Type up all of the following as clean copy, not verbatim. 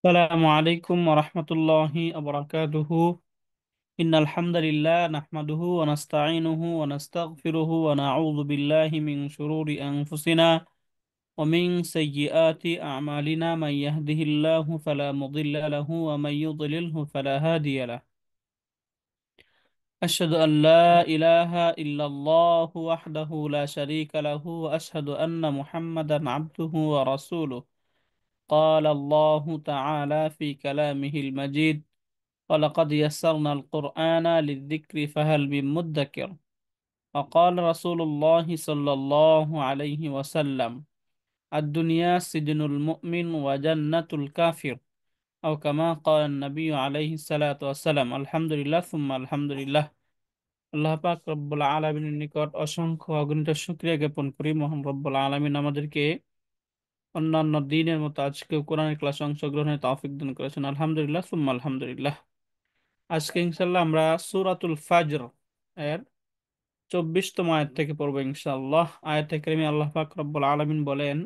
আসসালামু আলাইকুম ওয়া রাহমাতুল্লাহি ওয়া বারাকাতুহু। ইন্নাল হামদালিল্লাহ নাহমাদুহু ওয়া নাস্তাঈনুহু ওয়া নাস্তাগফিরুহু ওয়া নাউযু বিল্লাহি মিন শুরুরি আনফুসিনা ওয়া মিন সাইয়্যিআতি আ'মালিনা মান ইয়াহদিহিল্লাহু ফালা মুদিল্লা লাহু ওয়া মান ইউদ্লিলহু ফালা হাদিয়া লাহু। আশহাদু আন লা ইলাহা ইল্লাল্লাহু ওয়াহদাহু লা শারীকা লাহু ওয়া আশহাদু আন্না মুহাম্মাদান আবদুহু ওয়া রাসূলুহু। قال الله تعالى في كلامه المجيد: ولقد يسرنا القرآن للذكر فهل من مدكر. وقال رسول الله صلى الله عليه وسلم: الدنيا سجن المؤمن وجنة الكافر، أو كما قال النبي عليه الصلاة والسلام. الحمد لله ثم الحمد لله। আল্লাহ পাক রব্বুল আলামিনের নিকট অসংখ্য অগণিত শুকরিয়া জ্ঞাপন করি। মহান রব্বুল আলামিন আমাদেরকে অন্যান্য দিনের মতো আজকে কোরআনের ক্লাসে অংশগ্রহণের তৌফিক দান করেছেন। আলহামদুলিল্লাহ সুম্মা আলহামদুলিল্লাহ। আজকে ইনশাআল্লাহ আমরা সূরাতুল ফাজর এর 24তম আয়াত থেকে পড়বো ইনশাআল্লাহ। আয়াতে কারিমে আল্লাহ পাক রব্বুল আলামিন বলেন: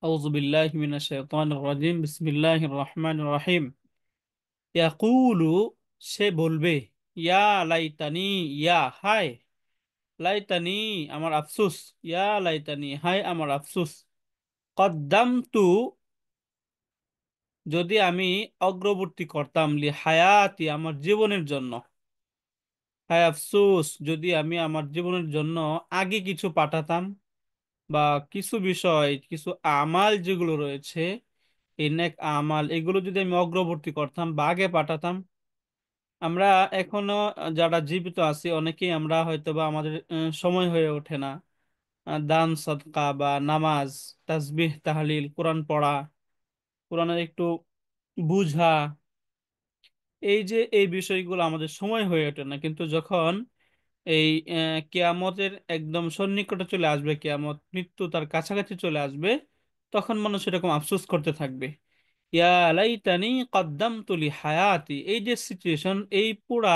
আউযু বিল্লাহি মিনাশ শাইতানির রাজিম, বিসমিল্লাহির রহমানির রহিম। ইয়াকুলু, সে বলবে, ইয়া লাইতানি, ইয়া হায়, লাইতানি আমার আফসোস, ইয়া লাইতানি হায় আমার আফসোস, কদ্দামতু যদি আমি অগ্রবর্তী করতাম, লি হায়াতি আমার জীবনের জন্য, হায় আফসোস যদি আমি আমার জীবনের জন্য আগে কিছু পাঠাতাম, বা কিছু বিষয় কিছু আমাল যেগুলো রয়েছে, এই নেক আমাল এগুলো যদি আমি অগ্রবর্তী করতাম বা আগে পাঠাতাম। আমরা এখনো যারা জীবিত আছি অনেকেই আমরা হয়তো বা আমাদের সময় হয়ে ওঠে না দান সদকা বা নামাজ, তাসবিহ তাহলিল, কোরআন পড়া, কোরআনের একটু বুঝা, এই যে এই বিষয়গুলো আমাদের সময় হয়ে ওঠে না। কিন্তু যখন এই কেয়ামতের একদম সন্নিকটে চলে আসবে, কেয়ামত মৃত্যু তার কাছাকাছি চলে আসবে, তখন মানুষ এরকম আফসোস করতে থাকবে, ইয়া লাইতানি কদ্দামতু লি হায়াতি। এই যে সিচুয়েশন, এই পুরা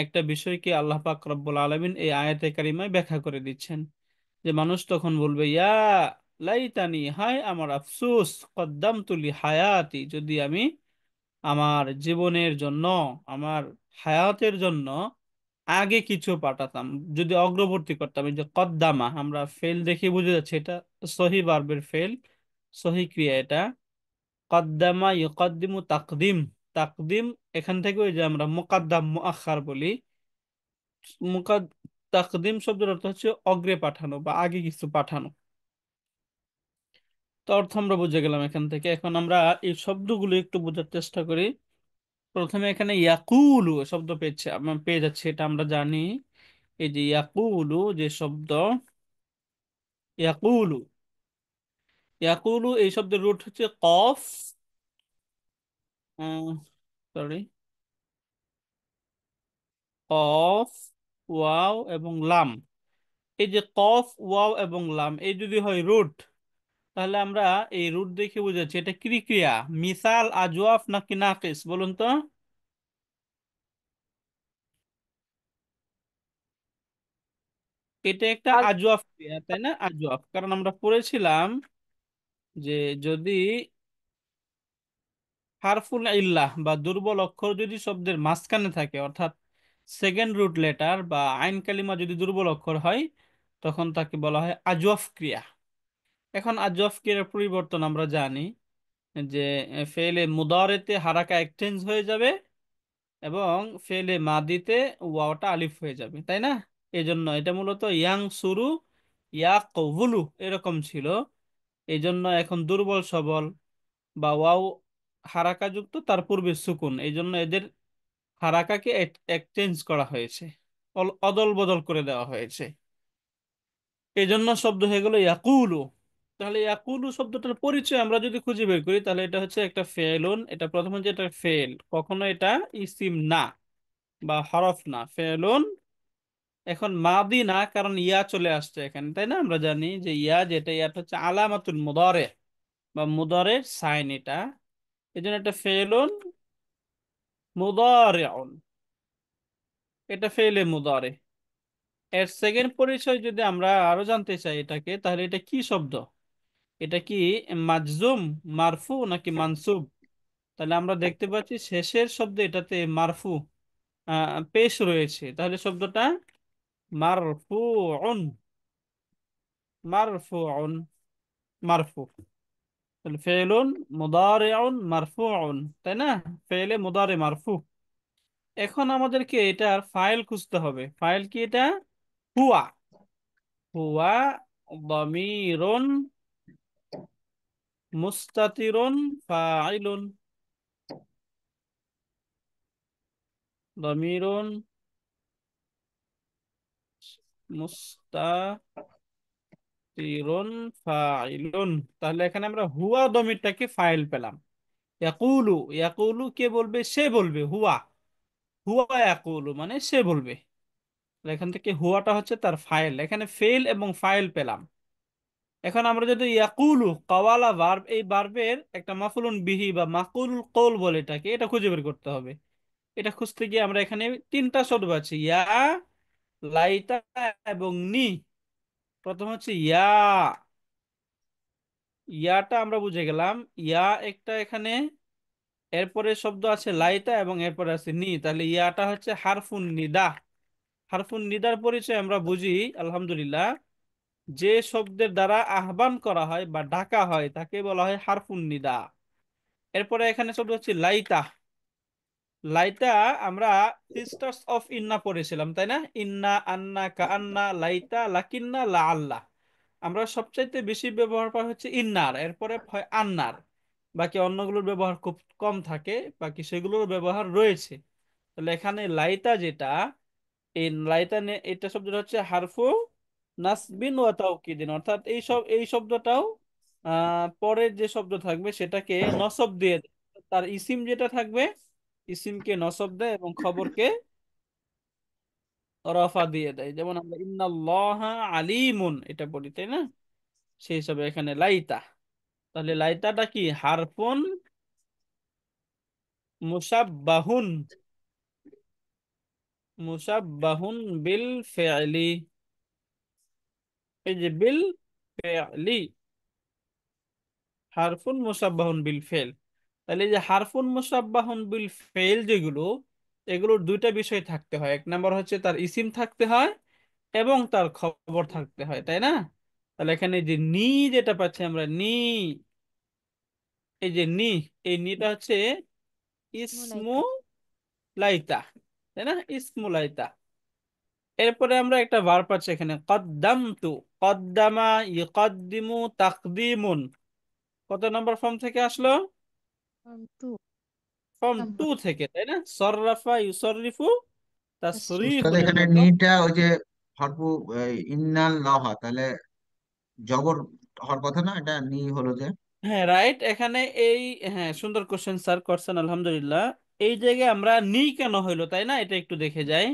একটা বিষয়কে আল্লাহ পাক রব্বুল আলামিন এই আয়াতে কারিমায় ব্যাখ্যা করে দিচ্ছেন, যে মানুষ তখন বলবে, ইয়া লাইতানি হায় আমার আফসোস, কদ্দামতু লি হায়াতি যদি আমি আমার জীবনের জন্য, আমার হায়াতের জন্য আগে কিছু পাঠাতাম, যদি অগ্রবর্তী করতাম। এই যে কদ্দামা আমরা ফেল দেখে বুঝে যাচ্ছে এটা সহি ভার্বের ফেল, সহি ক্রিয়া এটা। কদ্দামা ইউকদ্দিমু তাকদিম, তাকদিম এখান থেকে ওই যে আমরা মুকাদ্দাম মুআখার বলি, মুকাদ তাকদিম শব্দের অর্থ হচ্ছে অগ্রে পাঠানো বা আগে কিছু পাঠানো। তো অর্থ আমরা বুঝে গেলাম এখান থেকে। এখন আমরা এই শব্দগুলো একটু বোঝার চেষ্টা করি। প্রথমে এখানে ইয়াকুলু শব্দ পেয়েছে, আমরা পেয়ে যাচ্ছি, এটা আমরা জানি। এই যে ইয়াকুলু যে শব্দ, ইয়াকুলু, ইয়াকুলু এই শব্দের রুট হচ্ছে কফ, সরি, কফ, ওয়াও এবং লাম। এই যে কফ ওয়াও এবং লাম এই যদি হয় রুট, তাহলে আমরা এই রুট দেখে বুঝাচ্ছি এটা কি ক্রিয়া, মিসাল, আজওয়াফ নাকি নাকিস, বলুন তো। এটা একটা আর আজওয়াফ ক্রিয়া, তাই না? আজওয়াফ, কারণ আমরা পড়েছিলাম যে যদি হারফুল ইল্লাহ বা দুর্বল অক্ষর যদি শব্দের মাঝখানে থাকে, অর্থাৎ সেকেন্ড রুট লেটার বা আইন কালিমা যদি দুর্বল অক্ষর হয়, তখন তাকে বলা হয় আজওয়াফ ক্রিয়া। এখন আজওয়াফ ক্রিয়ার পরিবর্তন আমরা জানি যে ফেলে মুদারেতে হারাকা এক্সচেঞ্জ হয়ে যাবে, এবং ফেলে মাদিতে ওয়াওটা আলিফ হয়ে যাবে, তাই না? এই জন্য এটা মূলত ইয়াং সুরু, ইয়া কবুলু এরকম ছিল। এই জন্য এখন দুর্বল সবল বা ওয়াও হারাকা যুক্ত, তার পূর্বে সুকুন, এই জন্য এদের হারাকাকে এক্সচেঞ্জ করা হয়েছে, অদল বদল করে দেওয়া হয়েছে। এই জন্য শব্দ হয়ে গেল ইয়াকুলু। তাহলে ইয়াকুলু শব্দটার পরিচয় আমরা যদি খুঁজে বের করি, তাহলে এটা হচ্ছে একটা ফেলুন। এটা প্রথমে যে এটা ফেল, কখনো এটা ইসিম না বা হরফ না, ফেলুন। এখন মাদি না, কারণ ইয়া চলে আসছে এখানে, তাই না? আমরা জানি যে ইয়া যেটা, ইয়াটা হচ্ছে আলামাতুল মুদারে বা মুদারের সাইন এটা। এই জন্য এটা ফেলুন মুদারিউন, এটা ফেলে মুদারে। এর সেকেন্ড পরিচয় যদি আমরা আরো জানতে চাই এটাকে, তাহলে এটা কি শব্দ? এটা কি মাজজুম, মারফু নাকি মানসুব? তাহলে আমরা দেখতে পাচ্ছি শেষের শব্দ এটাতে মারফু পেশ রয়েছে, তাহলে শব্দটা মারফুউন, মারফুউন, মারফু। তাহলে ফেলুন মুদারিউন মারফুউন, তাই না? ফেলে মুদারি মারফু। এখন আমাদেরকে এটার ফাইল খুঁজতে হবে। ফাইল কি এটা? হুয়া। হুয়া দামিরুন মুস্তাতিরুন ফাইলুন। দামিরুন মুস্তাতিরুন ফাইলুন। তাহলে এখানে আমরা হুয়া দমিরটাকে ফাইল পেলাম। ইয়াকুলু, ইয়াকুলু কে বলবে? সে বলবে। হুয়া, হুয়া ইয়াকুলু মানে সে বলবে। তাহলে এখান থেকে হুয়াটা হচ্ছে তার ফাইল, এখানে ফেল এবং ফাইল পেলাম। এখন আমরা যদি ইয়াকুলু কাওয়ালা ভার্ব, এই ভার্বের একটা মাফুলুন বিহি বা মাকুল কৌল বলে এটাকে, এটা খুঁজে বের করতে হবে। এটা খুঁজতে গিয়ে আমরা এখানে তিনটা শব্দ পাচ্ছি, ইয়া, লাইতা এবং নি। প্রথম হচ্ছে ইয়া। ইয়াটা আমরা বুঝে গেলাম। ইয়া একটা এখানে, এরপরে শব্দ আছে লাইতা এবং এরপরে আছে নি, তাহলে ইয়াটা হচ্ছে হারফুন নিদা। হারফুন নিদার পরিচয় আমরা বুঝি আলহামদুলিল্লাহ, যে শব্দের দ্বারা আহ্বান করা হয় বা ডাকা হয় তাকে বলা হয় হারফুন নিদা। এরপরে এখানে শব্দ হচ্ছে লাইতা। লাইতা আমরা সিস্টার্স অফ ইন্না পড়েছিলাম, তাই না? ইন্না, আন্না, কান্না, লাইতা, লাকিন্না, লা আল্লাহ। আমরা সবচাইতে বেশি ব্যবহার করা হচ্ছে ইন্নার, এরপরে হয় আন্নার। বাকি অন্যগুলোর ব্যবহার খুব কম থাকে, বাকি সেগুলোর ব্যবহার রয়েছে। তাহলে এখানে লাইতা যেটা, এই লাইতা এটা শব্দটা হচ্ছে হারফু নাসবিন ওয়া তাওকিদিন, অর্থাৎ এই শব্দটাও পরের যে শব্দ থাকবে সেটাকে নসব দিয়ে দেয়। তার ইসিম যেটা থাকবে, ইসিমকে নসব দেয় এবং খবরকে রফা দিয়ে দেয়। যেমন আমরা ইন্নাল্লাহা আলিমুন এটা বলি, তাই না? সেই হিসাবে এখানে লাইতা। তাহলে লাইতাটা কি? হারফুন মুসাব্বাহুন, মুসাব্বাহুন বিল ফেআলি। এই যে বিল ফেআলি, হারফুন মুসাব্বাহুন বিল ফেল। তাহলে এই যে হারফুন মুসাব্বাহুন বিল ফেল যেগুলো, এগুলোর দুইটা বিষয় থাকতে হয়। এক নাম্বার হচ্ছে তার ইসিম থাকতে হয় এবং তার খবর থাকতে হয়, তাই না? তাহলে এখানে যে নি যেটা পাচ্ছি আমরা, নি, এই যে নি, এই নিটা হচ্ছে ইসমু মুলাইকা। লাইতা, তাই না? ইসমু লাইতা। এরপরে আমরা একটা ভার্ব পাচ্ছি এখানে কদ্দামতু। কদ্দামা, ইকদ্দিমু, তাকদিমুন। কত নম্বর ফর্ম থেকে আসলো? টু ফর্ম টু নম্বর। থেকে, তাই না? সররাফা ইউসররিফু তাসরিফ। উস্তাদ তাসরিফুনের এখানে মতো। নিটা ওই যে হরফু ইন্নাল লাহা, তাহলে জবর হওয়ার কথা না, এটা নি হলো যে। হ্যাঁ রাইট, এখানে এই, হ্যাঁ সুন্দর কোশ্চেন স্যার করছেন আলহামদুলিল্লাহ। এই জায়গায় আমরা নি কেন হইলো, তাই না? এটা একটু দেখে যাই।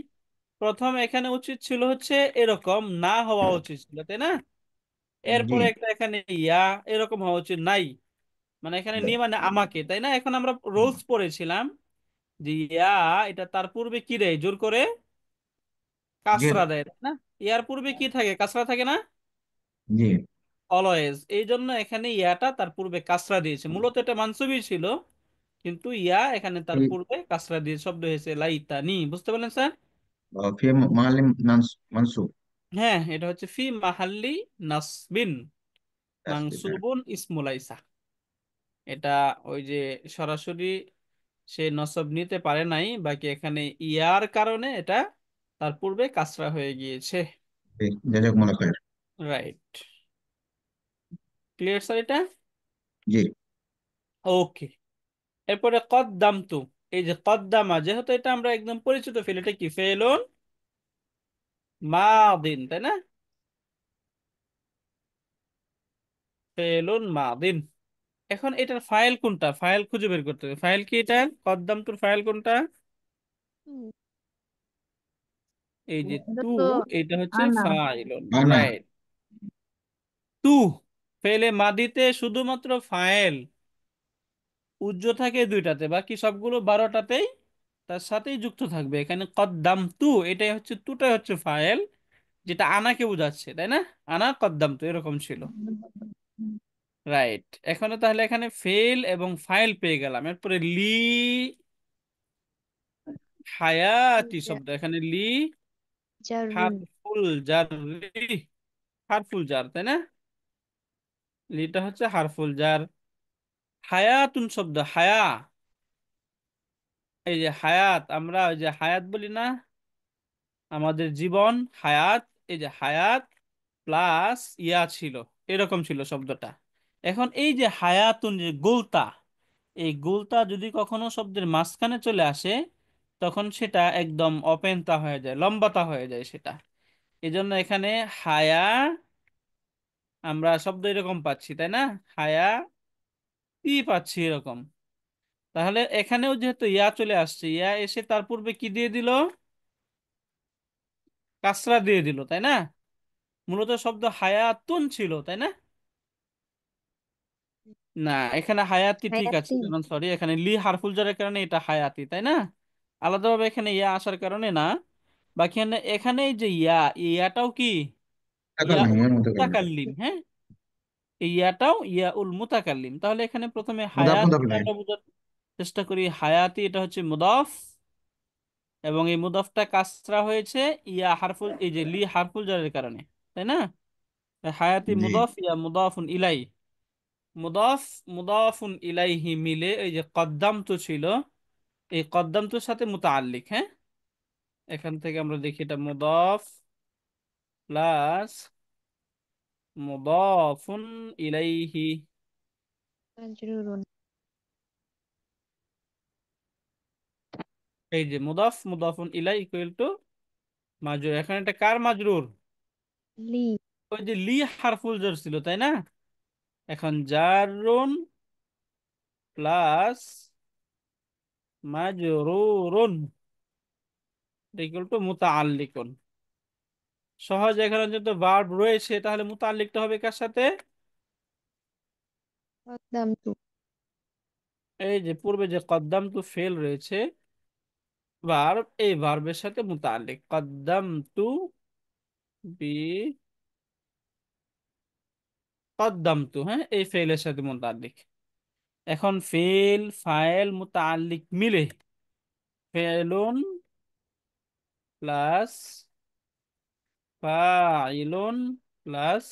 প্রথম এখানে উচিত ছিল হচ্ছে এরকম না হওয়া উচিত ছিল, তাই না? জি। এরপরে একটা এখানে ইয়া, এরকম হওয়া উচিত নাই। মানে এখানে নি মানে আমাকে, তাই না? এখন আমরা রুলস পড়েছিলাম যে ইয়া, এটা তার পূর্বে কি দেয়? জোর করে জি। কাসরা দেয়, তাই না? ইয়ার পূর্বে কি থাকে? কাসরা থাকে না? জি। অলওয়েজ। এই জন্য এখানে ইয়াটা তার পূর্বে কাসরা দিয়েছে, মূলত এটা মানসুবই ছিল, কিন্তু ইয়া এখানে তার এই পূর্বে কাসরা দিয়ে শব্দ হয়েছে লাইতানি। বুঝতে পারলেন স্যার? ফি মাহালি মানসুব। হ্যাঁ, এটা হচ্ছে ফি মাহাল্লি নাসবিন তাসবিহ। মানসুবুন ইসমুলাইসা। এটা ওই যে সরাসরি সে নসব নিতে পারে নাই, বাকি এখানে ইয়ার কারণে এটা তার পূর্বে কাসরা হয়ে গিয়েছে। জাযাকুমুল্লাহ খাইর। রাইট। ক্লিয়ার স্যার এটা? জি। ওকে। এরপরে কদ্দামতু। এই যে কদ্দামা, যেহেতু এটা আমরা একদম পরিচিত ফেল, এটা কি? ফেলুন মাদিন, তাই না? ফেলুন মাদিন। এখন এটার ফাইল কোনটা? ফাইল খুঁজে বের করতে হবে। ফাইল কি এটা? কদ্দামতুর ফাইল কোনটা? টু। এই যে এটা তু, তো এটা হচ্ছে আনা। ফাইলুন। আনা। রাইট। তু, ফেলে মাদিতে শুধুমাত্র ফাইল উজ্জ থাকে দুইটাতে, বাকি সবগুলো 12টাতেই তার সাথেই যুক্ত থাকবে। এখানে কদ্দাম তু, এটাই হচ্ছে, তুটাই হচ্ছে ফাইল, যেটা আনাকে বোঝাচ্ছে, তাই না? আনা কদ্দাম তু এরকম ছিল। রাইট। এখানে তাহলে এখানে ফেল এবং ফাইল পেয়ে গেলাম, এরপরে লি হায়াতি শব্দ, এখানে লি জারুন। হারফুল জার, লি হারফুল জার, তাই না? লিটা হচ্ছে হারফুল জার। হায়াতুন শব্দ, হায়া, এই যে হায়াত, আমরা ওই যে হায়াত বলি না, আমাদের জীবন, হায়াত, এই যে হায়াত প্লাস ইয়া ছিল, এরকম ছিল শব্দটা। এখন এই যে হায়াতুন যে গোলতা, এই গোলতা যদি কখনো শব্দের মাঝখানে চলে আসে, তখন সেটা একদম অপেনতা হয়ে যায়, লম্বাতা হয়ে যায় সেটা। এই জন্য এখানে হায়া আমরা শব্দ এরকম পাচ্ছি, তাই না? হায়া তি পাচ্ছি এরকম। তাহলে এখানেও যেহেতু ইয়া চলে আসছে, ইয়া এসে তার পূর্বে কি দিয়ে দিল? কাসরা দিয়ে দিল, তাই না? মূলত শব্দ হায়াতুন ছিল, তাই না? না, এখানে হায়াতি ঠিক আছে, হায়াতি। কারণ সরি এখানে লি হারফুল জারের কারণে এটা হায়াতি, তাই না? আলাদাভাবে এখানে ইয়া আসার কারণে না। বাকি এখানে এখানে এই যে ইয়া, ইয়াটাও কি ইয়া মুতাকাল্লিম, উল এর মুতাকাল্লিম। মুতাকাল্লিম, হ্যাঁ, এই ইয়াটাও ইয়া উল মুতাকাল্লিম। তাহলে এখানে প্রথমে মুদাফ হায়াতি মুদাফ ইলাইহি। আমরা বোঝার চেষ্টা করি, হায়াতি এটা হচ্ছে মুদাফ, এবং এই মুদাফটা কাসরা হয়েছে ইয়া হারফুল, এই যে লি হারফুল জারের কারণে, তাই না? হায়াতি জি মুদাফ ইয়া মুদাফুন ইলাই, মুদাফ মুদাফুন ইলাইহি মিলে এই যে কদ্দামতু ছিল, এই কদ্দামতুর সাথে মুতাআল্লিক, হ্যাঁ। এখান থেকে আমরা দেখি এটা মুদাফ প্লাস মুদাফুন ইলাইহি, মাজরুরুন। এই যে মুদাফ মুদাফুন ইলাই ইকুয়াল টু মাজরুর। এখানে এটা কার মাজরুর? লি। ওই যে লি হারফুল জার ছিল, তাই না? এখন জারুন প্লাস মাজরুরুন ইকুয়াল টু মুতাআল্লিকুন। সহজ, এখানে যেহেতু ভার্ব রয়েছে তাহলে মুতাআল্লিকটা হবে কার সাথে? কদ্দামতু। এই যে পূর্বে যে কদ্দাম তু ফেল রয়েছে, ভার্ব, এই ভার্বের সাথে মুতাআল্লিক কদ্দাম তু বি কদ্দাম তু, হ্যাঁ, এই ফেলের সাথে মুতাআল্লিক। এখন ফেল ফাইল মুতাআল্লিক মিলে ফেলুন প্লাস ফাইলুন প্লাস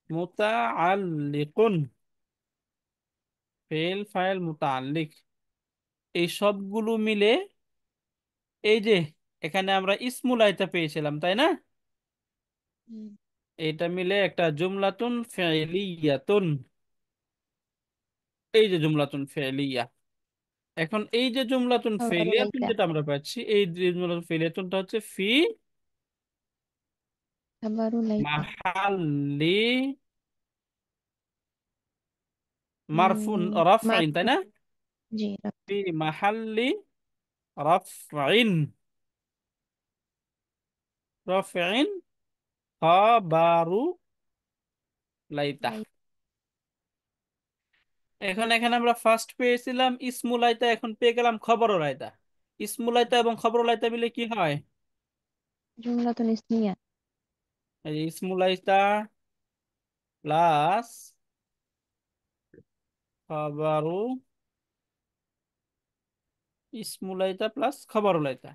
মুতাআল্লিকুন, ফেল ফাইল মুতাআল্লিক, এই সবগুলো মিলে এই যে এখানে আমরা ইসমুল আয়তা পেয়েছিলাম, তাই না? হুম। এটা মিলে একটা জুমলাতুন ফি'লিয়াতুন, এই যে জুমলাতুন ফি'লিয়া। এখন এই যে জুমলাতুন খাবারও ফি'লিয়াতুন লাইতা। যেটা আমরা পাচ্ছি, এই যে জুমলাতুন ফি'লিয়াতুনটা হচ্ছে ফি খাবারও লাইতা। মাহাল্লি মারফুন উম, রাফইন, তাই মারফু। না? জি, ফি মাহাল্লি রাফইন, রাফইন খাবারু লাইতা। লাই। এখন এখানে আমরা ফার্স্ট পেয়েছিলাম ইসমুলাইতা, এখন পেয়ে গেলাম খবর রায়তা। ইসমুলাইতা এবং খবর লাইতা মিলে কি হয়? জুমলাতুন ইসমিয়া। এই যে ইসমুলাইতা প্লাস খবরু, ইসমুলাইতা প্লাস খবরুলাইতা।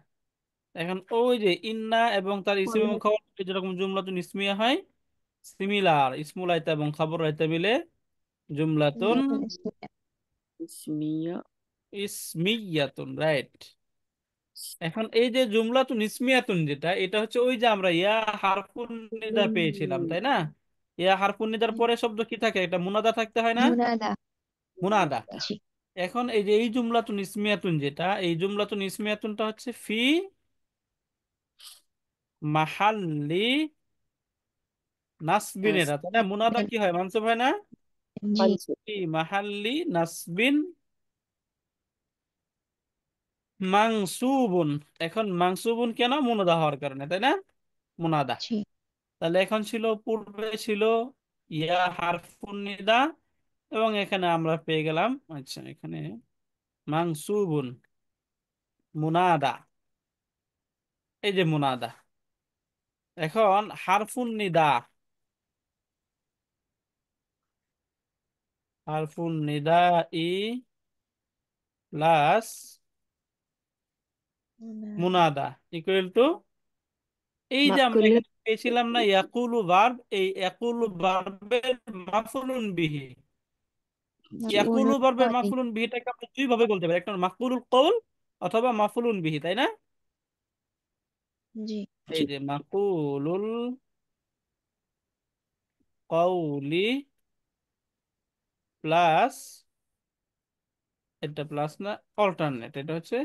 এখন ওই যে ইন্না এবং তার ইসম এবং পড়লে খবর যেরকম জুমলাতুন ইসমিয়া হয়, সিমিলার ইসমুলাইতা এবং খবরুলাইতা মিলে জুমলাতুন জুমলাতুন ইসমিয়া। ইসমিয়া, ইসমিয়াতুন, রাইট। এখন এই যে জুমলাতুন ইসমিয়াতুন যেটা, এটা হচ্ছে ওই যে আমরা ইয়া হারফুন নিদা পেয়েছিলাম, তাই না? ইয়া হারফুন নিদার পরে শব্দ কি থাকে? এটা মুনাদা থাকতে হয় না? মুনাদা। মুনাদা। জি। এখন এই যে এই জুমলাতুন ইসমিয়াতুন যেটা, এই জুমলাতুন ইসমিয়াতুনটা হচ্ছে ফি মাহাল্লি নাসবিন, এরা তাই না? মুনাদা কি হয়? মানসুব হয় না? জি। ফি মাহাল্লি নাসবিন মাংসুবুন। এখন মাংসুবুন কেন? মুনাদা হওয়ার কারণে, তাই না? মুনাদা। জি। তাহলে এখন ছিল, পূর্বে ছিল ইয়া হারফুন নিদা, এবং এখানে আমরা পেয়ে গেলাম, আচ্ছা এখানে মাংসুবুন মুনাদা, এই যে মুনাদা। এখন হারফুন নিদা, হারফুন নিদা ই প্লাস মুনাদা। মুনাদা ইকুয়াল টু, এই যে আমরা মাকুলুন এখানে পেয়েছিলাম না ইয়াকুলু ভার্ব, এই ইয়াকুলু ভার্বের মাফউলুন বিহি। ইয়াকুলু মাফউলুল ভার্বের কওলি। মাফউলুন বিহিটাকে আমরা দুই ভাবে বলতে পারি, একটা মাফউলুল কওল অথবা মাফউলুন বিহি, তাই না? জি। এই জি। যে মাকুলুল কওলি প্লাস, এটা প্লাস না, অল্টারনেট, এটা হচ্ছে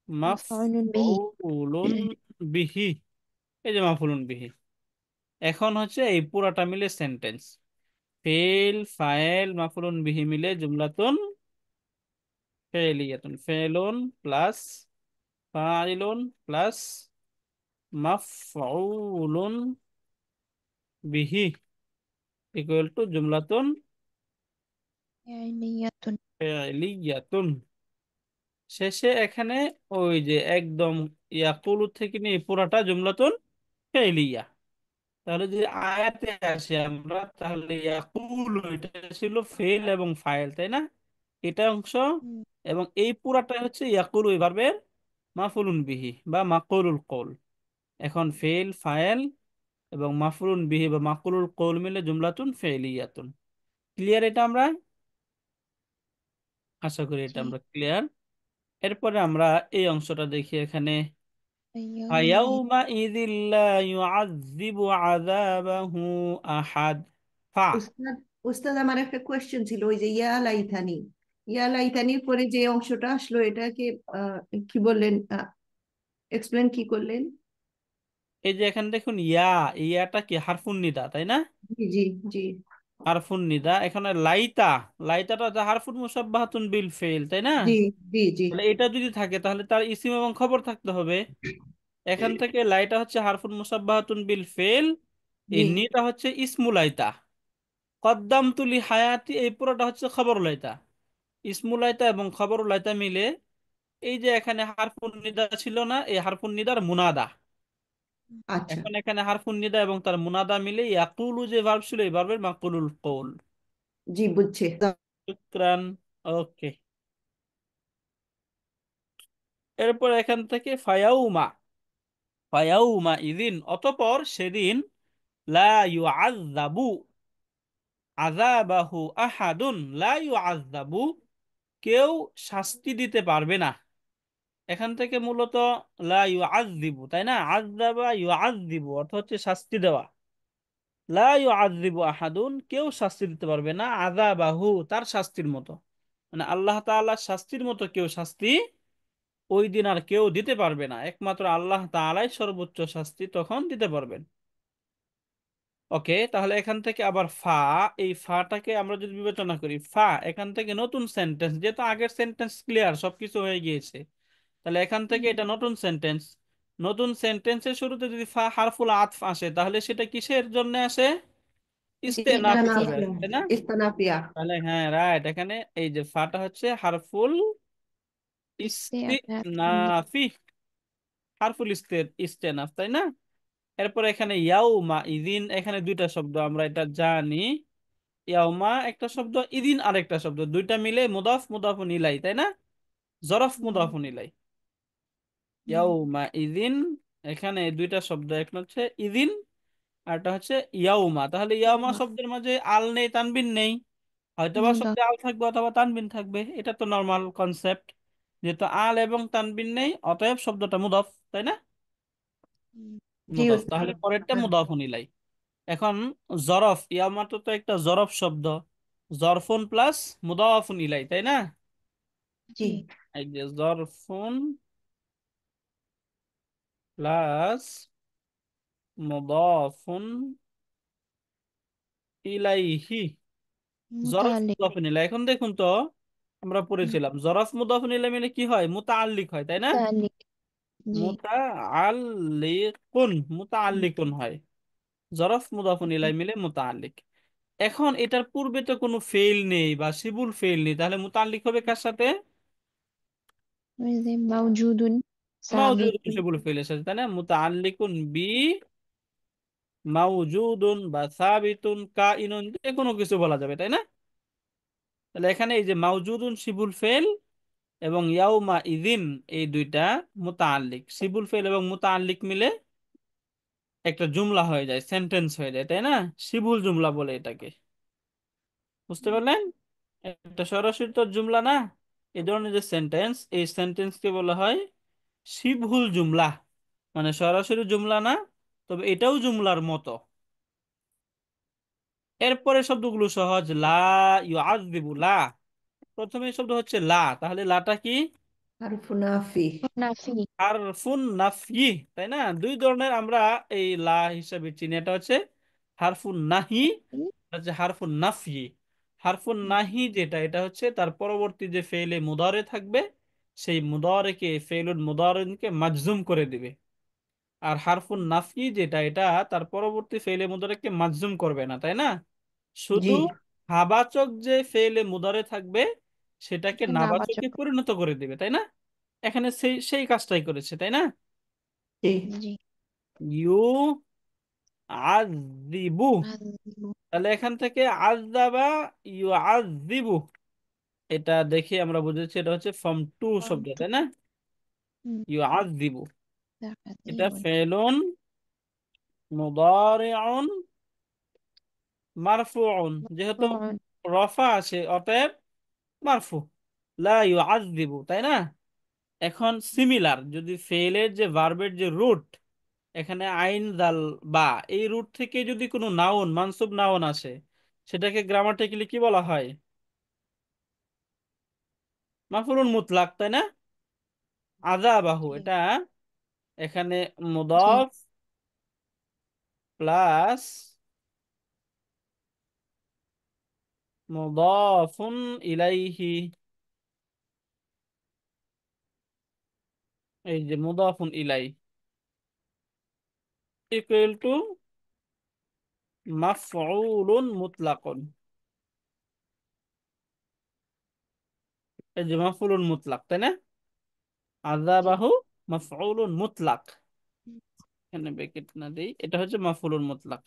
মাফউলুন বিহি। মাফউলুন বিহি। এই যে মাফউলুন বিহি, এখন হচ্ছে এই পুরাটা মিলে সেন্টেন্স, ফেল ফাইল মাফউলুন বিহি মিলে জুমলাতুন ফেলিয়াতুন, ফেলুন প্লাস ফাইলুন প্লাস মাফউলুন বিহি ইকুয়াল টু জুমলাতুন ফি'লিয়াতুন। ফেলিয়াতুন। শেষে এখানে ওই যে একদম ইয়াকুলু থেকে নিয়ে পুরাটা জুমলাতুন ফেলিয়া। তাহলে যদি আয়াতে আসি আমরা, তাহলে ইয়াকুলু এটা ছিল ফেল এবং ফাইল, তাই না? এটা অংশ, হুম, এবং এই পুরাটা হচ্ছে ইয়াকুলু এই ভার্বের মাফুলুন বিহি বা মাকুলুল কৌল। এখন ফেল ফাইল এবং মাফুলুন বিহি বা মাকুলুল কৌল মিলে জুমলাতুন ফেলিয়াতুন। ক্লিয়ার এটা আমরা? আশা করি এটা জি। আমরা ক্লিয়ার। এরপরে আমরা এই অংশটা দেখি এখানে, ফায়াউমাইদ। فيومئذ لا يعذب عذابه أحد فا উস্তাদ, উস্তাদ আমার একটা কোয়েশ্চেন ছিল, ওই যে ইয়া লাইথানি, ইয়া লাইথানির পরে যে অংশটা আসলো এটাকে আহ, কি বললেন, এক্সপ্লেন কি করলেন? এই যে এখানে দেখুন ইয়াটা কি হারফুন নিদা, তাই না? জি জি জি হারফুন নিদা, এখানে লাইতা, লাইতাটা হচ্ছে হারফুন মুসাব্বাহাতুন বিল ফেল, তাই না? জি জি জি তাহলে এটা যদি থাকে তাহলে তার ইসিম এবং খবর থাকতে হবে। এখান থেকে লাইটা হচ্ছে হারফুন মুসাব্বাহাতুন বিল ফেল, এই জি। নিটা হচ্ছে ইসমু লাইতা, কদ্দামতু লি হায়াতি এই পুরোটা হচ্ছে খবর লাইতা। ইসমু লাইতা এবং খবর লাইতা মিলে এই যে এখানে হারফুন নিদা ছিল না, এই হারফুন নিদার মুনাদা। আচ্ছা। এখন এখানে হারফুন নিদা এবং তার মুনাদা মিলে ইয়াকুলু যে ভার্ব ছিল এই ভার্বের মাকুলুল কৌল। জি, বুঝছে। শুকরান। ওকে। এরপর এখান থেকে ফায়াউমা, ফায়াউমা ইদিন অতঃপর সেদিন, লা ইউআযাবু আযাবাহু আহাদুন, লা ইউআযাবু কেউ শাস্তি দিতে পারবে না। এখান থেকে মূলত লা ইউআযযিবু, তাই না? আযাবা ইউআযযিবু অর্থ হচ্ছে শাস্তি দেওয়া। লা ইউআযযিবু আহাদুন কেউ শাস্তি দিতে পারবে না, আযাবাহু তার শাস্তির মতো, মানে আল্লাহ তাআলার শাস্তির মতো কেউ শাস্তি ওই দিন আর কেউ দিতে পারবে না, একমাত্র আল্লাহ তাআলাই সর্বোচ্চ শাস্তি তখন দিতে পারবেন। ওকে, তাহলে এখান থেকে আবার ফা, এই ফাটাকে আমরা যদি বিবেচনা করি, ফা এখান থেকে নতুন সেন্টেন্স, যেহেতু আগের সেন্টেন্স ক্লিয়ার সবকিছু হয়ে গিয়েছে, তাহলে এখান থেকে এটা নতুন সেন্টেন্স। নতুন সেন্টেন্সের শুরুতে যদি ফা হারফুল আতফ আসে তাহলে সেটা কিসের জন্য আসে? ইস্তেনাফ হিসেবে ইস্তানাফিয়া। আসে, তাই না? ইস্তানাফিয়া। তাহলে হ্যাঁ রাইট, এখানে এই যে ফাটা হচ্ছে হারফুল ইস্তেআনাফ। ইস্তিনাফি, হারফুল ইস্তেনাফ, তাই না? এরপর এখানে ইয়াউমা ইদিন, এখানে দুইটা শব্দ আমরা এটা জানি, ইয়াউমা একটা শব্দ, ইদিন আরেকটা শব্দ, দুইটা মিলে মুদাফ মুদাফুন ইলাই, তাই না? জরফ হুম, মুদাফুন ইলাই। হুম, ইয়াউমা ইদিন, এখানে দুইটা শব্দ, একটা হচ্ছে ইদিন আর একটা হচ্ছে ইয়াউমা। তাহলে ইয়াউমা ইয়াউমা। শব্দের মাঝে আল নেই, তানবিন নেই, হয়তোবা মুদাফ। শব্দে আল থাকবে অথবা তানবিন থাকবে, এটা তো নর্মাল কনসেপ্ট। যেহেতু আল এবং তানবিন নেই অতএব শব্দটা মুদাফ, তাই না? হুম, জি মুদাফ, উস্তাদ। তাহলে পরেরটা হ্যাঁ, মুদাফুন ইলাই। এখন জরফ, ইয়ামা তো একটা জরফ শব্দ, জরফুন প্লাস মুদাফুন ইলাই, তাই না? জি জি। এই যে জরফুন প্লাস মুদাফুন ইলাইহি, জরফ মুতাআল্লিক। মুদাফুন ইলাই। এখন দেখুন তো, আমরা হুম, পড়েছিলাম জরফ মুদাফুন ইলাই মিলে কি হয়? মুতাআল্লিক হয়, তাই না? মুতাআল্লিক। জি। মুতাআল্লিকুন, মুতাআল্লিকুন হয়, জরফ মুদাফুন হুম, ইলাই মিলে মুতাআল্লিক। এখন এটার পূর্বে তো কোনো ফেল নেই বা শিবুল ফেল নেই, তাহলে মুতাআল্লিক হবে কার সাথে? ওই যে মাওজুদুন মাউজুদুন সাবিতুন। শিবুল ফেলের সাথে, তাই না? মুতাআল্লিকুন বি মাউজুদুন বা সাবিতুন কাইনুন, যে কোনো কিছু বলা যাবে, তাই না? তাহলে এখানে এই যে মাউজুদুন শিবুল ফেল এবং ইয়াউমা ইদিন, এই দুইটা মুতাআল্লিক, শিবুল ফেল এবং মুতাআল্লিক মিলে একটা জুমলা হয়ে যায়, সেন্টেন্স হয়ে যায়, তাই না? শিবুল জুমলা বলে এটাকে, বুঝতে পারলেন? একটা সরাসরি তো জুমলা না, এই ধরনের যে সেন্টেন্স, এই সেন্টেন্সকে বলা হয় শিবহুল জুমলা, মানে সরাসরি জুমলা না, তবে এটাও জুমলার মতো। এরপরে শব্দগুলো সহজ। লা ইউআযযিবু, লা, প্রথমে শব্দ হচ্ছে লা, তাহলে লাটা কি? হারফু নাফি। নাফি। হারফুন নাফি, তাই না? দুই ধরনের আমরা এই লা হিসাবে চিনি, এটা হচ্ছে হারফুন নাহি, এটা হচ্ছে হারফুন নাফি। হারফুন নাহি যেটা, এটা হচ্ছে তার পরবর্তী যে ফেলে মুদারে থাকবে, সেই মুদারেকে, ফেলুল মুদারেকে মাজজুম করে দিবে। আর হারফুন নাফি যেটা, এটা তার পরবর্তী ফেলে মুদারেকে মাজজুম করবে না, তাই না? শুধু জি হাবাচক যে ফেলে মুদারে থাকবে সেটাকে এটা নাবাচকে নাবাচক। পরিণত করে দিবে, তাই না? এখানে সেই সেই কাজটাই করেছে, তাই না? জি জি। ইউ আযিবু, আযযিবু। তাহলে এখান থেকে আযাবা ইউ আযিবু, এটা দেখে আমরা বুঝেছি এটা হচ্ছে ফর্ম টু শব্দ, অন্ত। তাই না? হুম। ইউ আযিবু, এটা তাকাযিবুন। ফেলুন মুদারিউন মারফুউন, যেহেতু মারফুউন। রফা আছে অতএব মারফু, লা ইউআযিবু, তাই না? এখন সিমিলার, যদি ফেলের যে ভার্বের যে রুট, এখানে আইন দাল বা, এই রুট থেকে যদি কোনো নাউন, মানসুব নাউন আসে, সেটাকে গ্রামাটিক্যালি কি বলা হয়? মাফউলুন মুতলাক, তাই না? আযাবাহু, জি। এটা এখানে জি। মুদাফ প্লাস মুদাফুন ইলাইহি, এই যে মুদাফুন ইলাই ইকুয়াল টু মাফউলুন মুতলাকুন, এই যে মাফউলুন মুতলাক, তাই না? জি। আযাবাহু মাফউলুন মুতলাক, এখানে ব্র্যাকেট না দেই, এটা হচ্ছে মাফউলুন মুতলাক।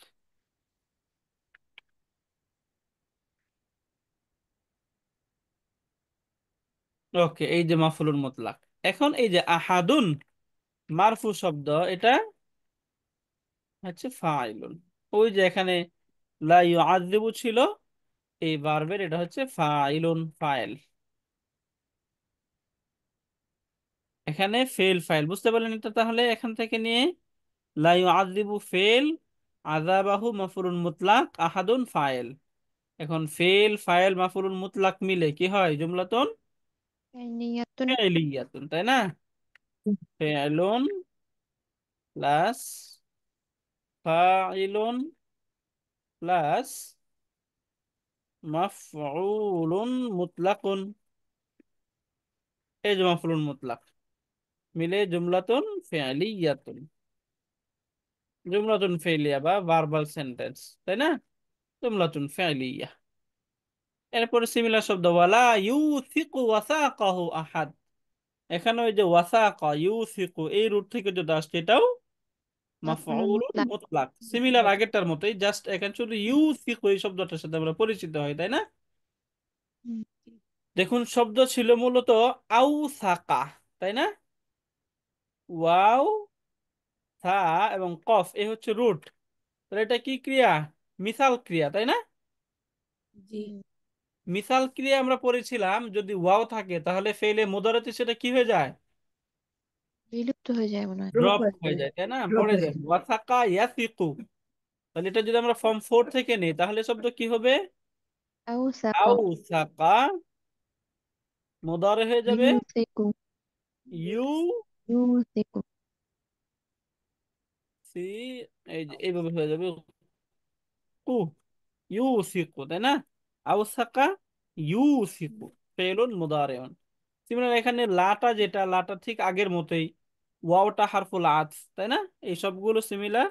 ওকে, এই যে মাফউলুন মুতলাক। এখন এই যে আহাদুন মারফু শব্দ, এটা হচ্ছে ফাইলুন। ওই যে এখানে লা ইউআযিবু ছিল, এই ভার্বের এটা হচ্ছে ফাইলুন, ফাইল। এখানে ফেল ফাইল, বুঝতে পারলেন এটা? তাহলে এখান থেকে নিয়ে লা ইউআযিবু ফেল, আযাবাহু মাফউলুন মুতলাক, আহাদুন ফাইল। এখন ফেল ফাইল মাফউলুন মুতলাক মিলে কি হয়? জুমলাতুন ফাইলিয়াতুন। ফি'লিয়াতুন, তাই না? ফি'লুন প্লাস ফাইলুন প্লাস মাফউলুন মুতলাকুন, এই যে মাফউলুন মুতলাক মিলে জুমলাতুন ফি'লিয়াতুন, জুমলাতুন ফি'লিয়া বা ভার্বাল সেন্টেন্স, তাই না? জুমলাতুন ফি'লিয়া। এরপরে সিমিলার শব্দ ওয়ালা ইউথিকু ওয়াসাকাহু আহাদ, এখানে ওই যে ওয়াসাকা ইউথিকু, এই রুট থেকে যদি আসছে, এটাও মাফউলুন মাফউলুন মুতলাক। মুতলাক, সিমিলার আগেরটার মতোই, জাস্ট এখানে শুধু ইউথিকু এই শব্দটার সাথে আমরা পরিচিত হই, তাই না? হুম। দেখুন, শব্দ ছিল মূলত আউসাকা, তাই না? ওয়াও, থা এবং কফ, এ হচ্ছে রুট, তাহলে এটা কি ক্রিয়া? মিসাল ক্রিয়া, তাই না? জি হুম। মিসাল ক্রিয়া আমরা পড়েছিলাম, যদি ওয়াও থাকে তাহলে ফেলে মুদারাতে সেটা কি হয়ে যায়? বিলুপ্ত হয়ে যায় মনে হয়। ড্রপ ড্রপ হয়ে হয়ে যায়। যায়, তাই না? ড্রপ পড়ে হয়ে যায় যায়। ওয়াসাকা ইয়াসিকু, তাহলে এটা যদি আমরা ফর্ম 4 থেকে নিই তাহলে শব্দ কি হবে? আউসাকা। আউসাকা, মুদারে হয়ে যাবে ইউসিকু। ইউ ইউসিকু। সি, এই যে এইভাবে হয়ে যাবে কু, ইউসিকু, তাই না? আউসাকা ইউসিকু, ফেলুন মুদারেউন। সিমিলার এখানে লাটা যেটা, লাটা ঠিক আগের মতোই, ওয়াওটা হারফুল আতফ, তাই না? এই সবগুলো সিমিলার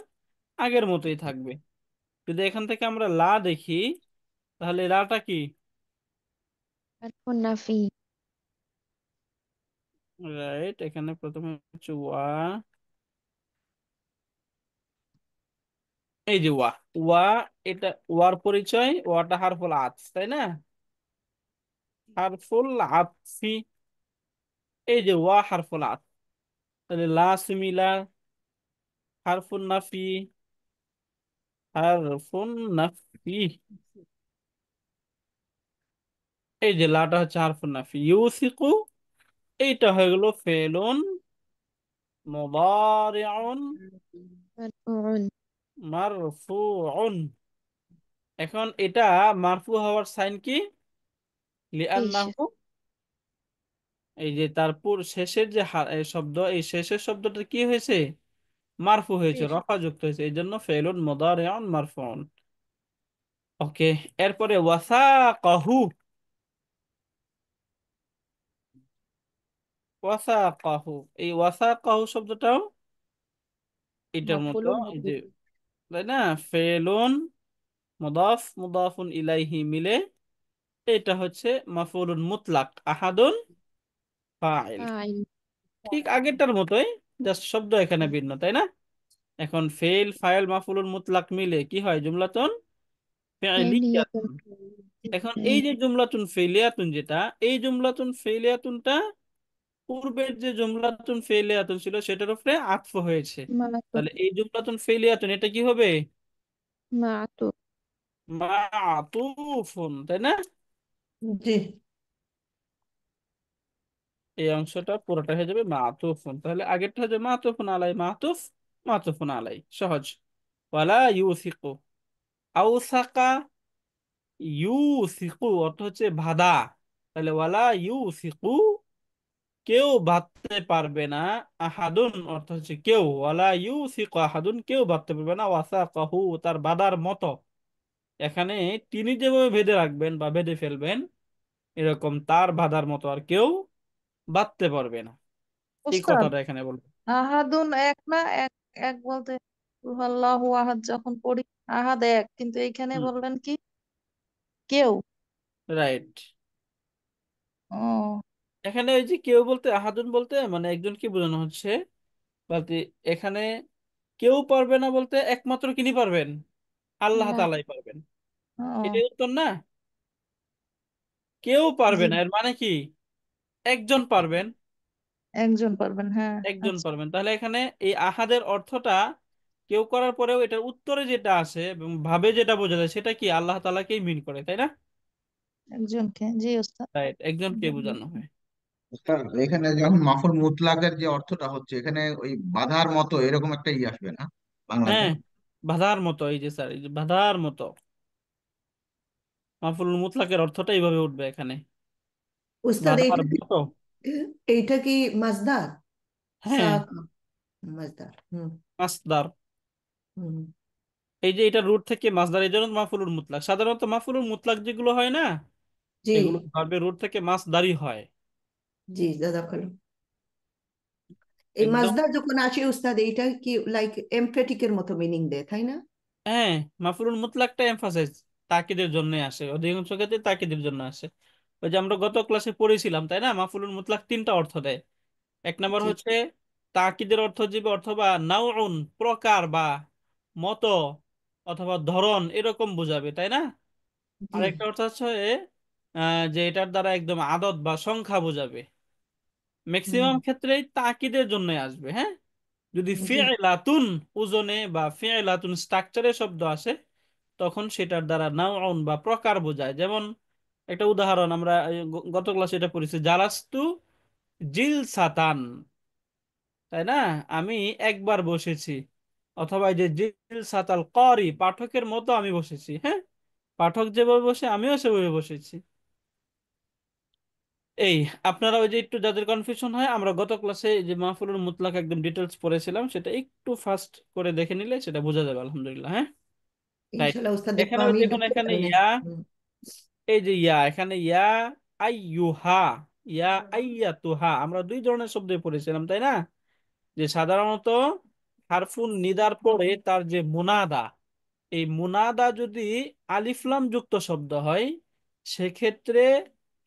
আগের মতোই থাকবে। যদি এখান থেকে আমরা লা দেখি, তাহলে লাটা কি? হারফুন নাফি। রাইট, এখানে প্রথমে হচ্ছে ওয়া, এই যে ওয়া, ওয়া, এটা ওয়ার পরিচয়, ওয়াটা হারফুল আতফ, তাই না? হারফুল আতফি, এই যে ওয়া হারফুল আতফ, তাহলে লা সিমিলা, হারফুন নাফি, হারফুন নাফি, এই যে লাটা হচ্ছে হারফুন নাফি। ইউসিকু, এইটা হয়ে গেল ফেলুন মুদারিউন مرفوع. মারফুউন। এখন এটা মারফু হওয়ার সাইন কি? إيش. লিআন্নাহু, এই যে তারপর শেষের যে এই শব্দ, এই শেষের শব্দটা কি হয়েছে? মারফু হয়েছে, বেশ। রফা যুক্ত হয়েছে, এই জন্য ফেলুন মুদারিউন মারফুউন। ওকে, এরপরে ওয়াসাকাহু, ওয়াসাকাহু, এই ওয়াসাকাহু শব্দটাও এটার মতো, مفعول এই যে, مطلق. তাই না? ফেলুন মুদাফ মুদাফুন ইলাইহি মিলে এটা হচ্ছে মাফউলুন মুতলাক, আহাদুন ফাইল। فاعل. ঠিক আগেরটার মতোই, জাস্ট শব্দ এখানে ভিন্ন, তাই না? এখন ফেল ফাইল মাফউলুন মুতলাক মিলে কি হয়? জুমলাতুন فعلية. ফি'লিয়াতুন। এখন এই যে জুমলাতুন ফেলিয়াতুন, যেটা এই জুমলাতুন ফেলিয়াতুনটা পূর্বের যে জুমলাতুন ফেলিয়াতুন ছিল সেটার উপরে আতফ হয়েছে। معطوف. তাহলে এই জুমলাতুন ফেলিয়াতুন এটা কি হবে? معطوف. মাতুফুন, তাই না? জি। এই অংশটা পুরোটা হয়ে যাবে মাতুফুন। তাহলে আগেরটা হয়ে যাবে মাতুফুন আলাই, মাতুফ মাতুফুন আলাই, সহজ। ওয়ালা ইউসিকু, আউসাকা, ইউসিকু অর্থ হচ্ছে বাঁধা। তাহলে ওয়ালা ইউসিকু, কেউ বাঁধতে পারবে না। আহাদুন অর্থ হচ্ছে কেউ, ওয়ালা ইউসিকু আহাদুন, কেউ বাঁধতে পারবে না। ওয়াসাকাহু, তার বাঁধার মতো। এখানে তিনি যেভাবে বেঁধে রাখবেন বা বেঁধে ফেলবেন, এরকম তার বাঁধার মতো আর কেউ বাঁধতে পারবে না, এই উস্তাদ, কথাটা এখানে বলবো। আহাদুন এক না, এক এক বলতে আল্লাহু আহাদ যখন পড়ি, আহাদ এক, কিন্তু এইখানে হুম, বললেন কি কেউ। রাইট। ও, এখানে ওই যে কেউ বলতে, আহাদুন বলতে মানে একজনকে বোঝানো হচ্ছে, বলতে এখানে কেউ পারবে না বলতে একমাত্র কিনি পারবেন? আল্লাহ আল্লাহ। তাআলাই পারবেন। ও, এটাই উত্তর না? কেউ পারবে জি, না এর মানে কি? একজন পারবেন, একজন পারবেন, হ্যাঁ। একজন আচ্ছা, পারবেন। তাহলে এখানে এই আহাদের অর্থটা কেউ করার পরেও এটার উত্তরে যেটা আসে এবং ভাবে যেটা বোঝা যায় সেটা কি? আল্লাহ তাআলাকেই মিন করে, তাই না? একজনকে, জি উস্তাদ। রাইট, একজনকে বোঝানো হয়। স্যার, এখানে যখন মাফুল মুতলাকের যে অর্থটা হচ্ছে, এখানে ওই বাধার মতো এরকম একটা আসবে না বাংলাতে? হ্যাঁ, বাধার মতো, এই যে স্যার, এই যে বাধার মতো, মাফুলুল মুতলাকের অর্থটা এইভাবে উঠবে এখানে, উস্তাদ, বাধার এইটা কি মতো। এইটা কি মাজদার? হ্যাঁ, সাক, মাজদার। হুম। মাসদার। হুম। এই যে এটা রুট থেকে মাসদার, এই জন্য মাফুলুল মুতলাক। সাধারণত মাফুলুল মুতলাক যেগুলো হয় না, জি। এগুলো ভার্বের রুট থেকে মাসদারই হয় জি, জাযাকাল্লাহ। এই একদম। মাজদার যখন আসে উস্তাদ, এইটা কি লাইক এমফেটিকের মতো মিনিং দেয়, তাই না? হ্যাঁ, মাফুলুল মুতলাকটা এমফাসাইজ, তাকিদের জন্য আসে, অধিকাংশ ক্ষেত্রে তাকিদের জন্য আসে। ওই যে আমরা গত ক্লাসে পড়েছিলাম, তাই না? মাফুলুল মুতলাক তিনটা অর্থ দেয়। এক নম্বর জি। হচ্ছে তাকিদের অর্থ জীবে, অথবা নাউন প্রকার বা মতো অথবা ধরন এরকম বোঝাবে, তাই না? জি। আরেকটা অর্থ হচ্ছে যে এটার দ্বারা একদম আদত বা সংখ্যা বোঝাবে। হুম। ম্যাক্সিমাম ক্ষেত্রেই তাকিদের জন্য আসবে, হ্যাঁ। যদি জি। ফি'লাতুন ওজনে বা ফি'লাতুন স্ট্রাকচারে শব্দ আসে, তখন সেটার দ্বারা নাউন বা প্রকার বোঝায়। যেমন একটা উদাহরণ আমরা গত ক্লাসে এটা পড়েছি, জালাস্তু জিলসাতান, তাই না? আমি একবার বসেছি। অথবা এই যে জিলসাতাল ক্বারি, পাঠকের মতো আমি বসেছি, হ্যাঁ। পাঠক যেভাবে বসে আমিও সেভাবে বসেছি। এই আপনারা ওই যে একটু যাদের কনফিউশন হয়, আমরা গত ক্লাসে যে মাহফুলুল মুতলাক একদম ডিটেলস পড়েছিলাম, সেটা একটু ফাস্ট করে দেখে নিলে সেটা বোঝা যাবে আলহামদুলিল্লাহ, হ্যাঁ। রাইট। ইনশাল্লাহ উস্তাদ, দেখবো এখানে ওই আমি দেখুন, বুঝতে এখানে পারি নাই। ইয়া, হুম। এই যে ইয়া, এখানে ইয়া আইয়ুহা, ইয়া আইয়াতুহা, আমরা দুই ধরনের শব্দ পড়েছিলাম, তাই না? যে সাধারণত হারফুন নিদার পরে তার যে মুনাদা, এই মুনাদা যদি আলিফলাম যুক্ত শব্দ হয়, সেক্ষেত্রে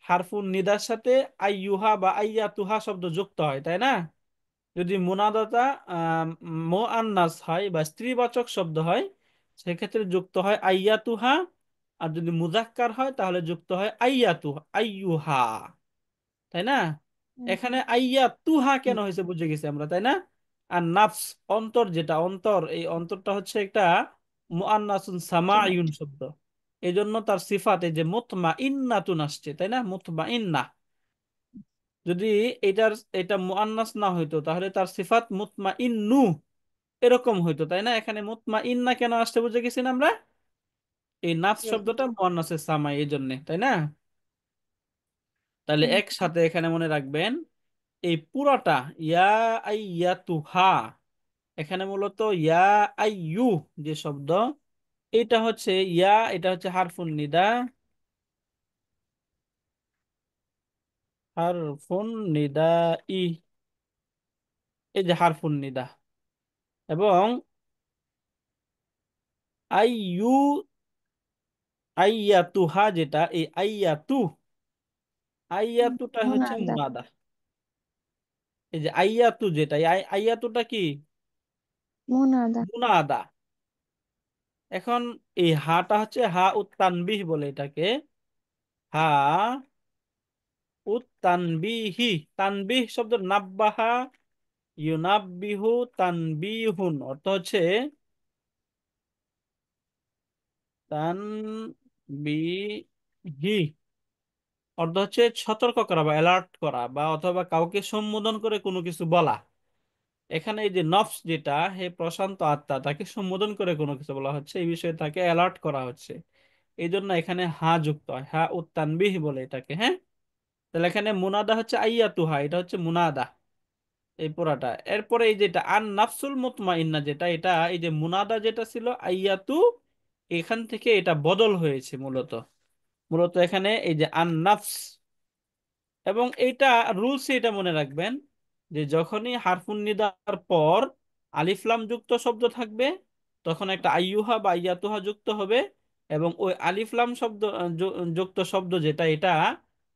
হারফুন নিদার সাথে আইয়ুহা বা আইয়াতুহা শব্দ যুক্ত হয়, তাই না? যদি মুনাদাটা মুআন্নাস হয় বা স্ত্রীবাচক শব্দ হয়, সেক্ষেত্রে যুক্ত হয় আইয়াতুহা আর যদি মুজাক্কার হয় তাহলে যুক্ত হয় আইয়াতু, আইয়ুহা, তাই না? এখানে আইয়াতুহা কেন হয়েছে বুঝে গেছি আমরা, তাই না? আর নাফস, অন্তর, যেটা অন্তর, এই অন্তরটা হচ্ছে একটা মুআন্নাসুন সামাঈয়ুন শব্দ। এই জন্য তার সিফাত এই যে মুতমাইন্নাতুন আসছে, তাই না? মুতমাইন্না। যদি এটার এটা মুআন্নাস না হইতো তাহলে তার সিফাত মুতমাইন্নু এরকম হইতো, তাই না? এখানে মুতমাইন্না কেন আসছে বুঝে গেছি না আমরা? এই নাফস শব্দটা মুআন্নাসের সামাই, এই জন্য, তাই না? তাহলে একসাথে এখানে মনে রাখবেন এই পুরাটা ইয়া আইয়াতুহা, এখানে মূলত ইয়া আইয়ু যে শব্দ, এটা হচ্ছে ইয়া, এটা হচ্ছে হারফুন নিদা, হারফুন নিদা ই, এই যে হারফুন নিদা। এবং আইয়ু, আইয়াতুহা যেটা, এই আইয়াতু, আইয়াতুটা হচ্ছে মুনাদা। মুনাদা। এই যে আইয়াতু যেটা, এই আইয়াতুটা কি? মুনাদা। মুনাদা। এখন এই হাটা হচ্ছে হা উত তানবিহ বলে এটাকে, হা উত তানবিহি। তানবিহ শব্দ নাব্বাহা ইউনাব্বিহু তানবিহুন, অর্থ হচ্ছে তানবিহি, অর্থ হচ্ছে সতর্ক করা বা অ্যালার্ট করা, বা অথবা কাউকে সম্বোধন করে কোনো কিছু বলা। এখানে এই যে নফস যেটা, হে প্রশান্ত আত্মা, তাকে সম্বোধন করে কোনো কিছু বলা হচ্ছে, এই বিষয়ে তাকে অ্যালার্ট করা হচ্ছে। এই জন্য এখানে হা যুক্ত হয়, হা উত তানবিহ বলে এটাকে, হ্যাঁ। তাহলে এখানে মুনাদা হচ্ছে আইয়াতুহা, এটা হচ্ছে মুনাদা, এই পুরাটা। এরপরে এই যেটা আন নাফসুল মুতমাইন্না যেটা, এটা এই যে মুনাদা যেটা ছিল আইয়াতু, এখান থেকে এটা বদল হয়েছে মূলত। মূলত এখানে এই যে আন নাফস, এবং এইটা রুলস, এটা মনে রাখবেন যে যখনই হারফুন নিদার পর আলিফলাম যুক্ত শব্দ থাকবে তখন একটা আইয়ুহা বা আইয়াতুহা যুক্ত হবে, এবং ওই আলিফলাম শব্দ যুক্ত শব্দ যেটা, এটা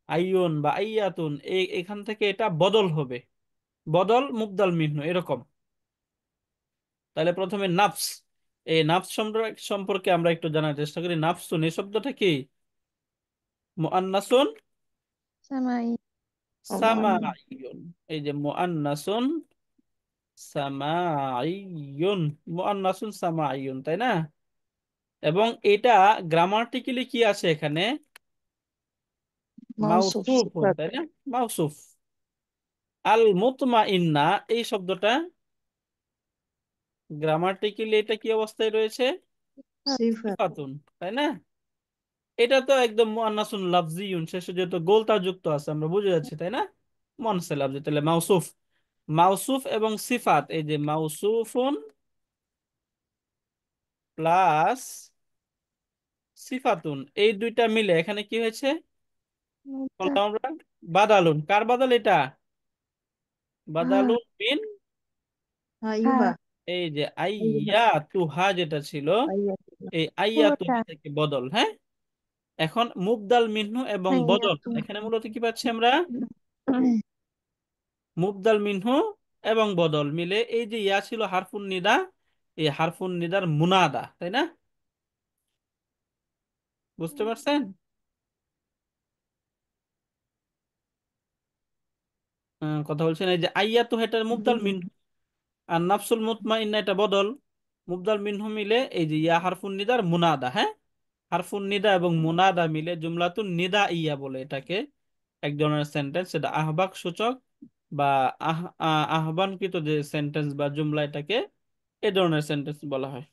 আইয়ুন বা আইয়াতুন, এখান থেকে এটা বদল হবে, বদল মুবদাল মিহ্ন এরকম। তাহলে প্রথমে নাফস, এই নাফস সম্পর্কে আমরা একটু জানার চেষ্টা করি। নাফসুন এই শব্দটা কি? মুআন্নাসুন সামাই। সামাইয়ুন। এই যে মুআন্নাসুন সামাইয়ুন, মুআন্নাসুন সামাইয়ুন, তাই না? এবং এটা গ্রামাটিক্যালি কি আছে এখানে? মৌসুফ মাউসুফুন, সিফাত। তাই না? মাউসুফ। আল মুতমাইন্না এই শব্দটা গ্রামাটিক্যালি এটা কি অবস্থায় রয়েছে? সিফাত। সিফাতুন, তাই না? এটা তো একদম মুআন্নাসুন লাফজিয়ুন, শেষে যেহেতু গোলতা যুক্ত আছে আমরা বুঝে যাচ্ছি, তাই না? মুআন্নাসুন লাফজি, তাহলে মাউসুফ, মাউসুফ এবং সিফাত, এই যে মাউসুফুন প্লাস সিফাতুন, এই দুইটা মিলে এখানে কি হয়েছে বললাম আমরা? বাদালুন। কার বাদাল এটা? বাদালুন বিন, আইয়ুহা। এই যে আইয়ুহা। আইয়া তুহা যেটা ছিল, আইয়াতুহা। এই আইয়া পুরোটা। তুহা থেকে বদল, হ্যাঁ। এখন মুবদাল মিনহু এবং বদল, আইয়াতু। এখানে মূলত কি পাচ্ছি আমরা? মুবদাল মিনহু এবং বদল মিলে এই যে ইয়া ছিল হারফুন নিদা, এই হারফুন নিদার মুনাদা, তাই না? বুঝতে পারছেন? কথা বলছেন এই যে আইয়া তো এটার মুবদাল মিনহু, আর নাফসুল মুতমাইন্না এটা বদল, মুবদাল মিনহু মিলে এই যে ইয়া হারফুন নিদার মুনাদা, হ্যাঁ। হারফুন নিদা এবং মুনাদা মিলে জুমলাতুন নিদা ইয়া বলে এটাকে, এক ধরনের সেন্টেন্স, এটা আহ্বাক সূচক বা আহ্বানকৃত যে সেন্টেন্স বা জুমলা, এটাকে এ ধরনের সেন্টেন্স বলা হয়।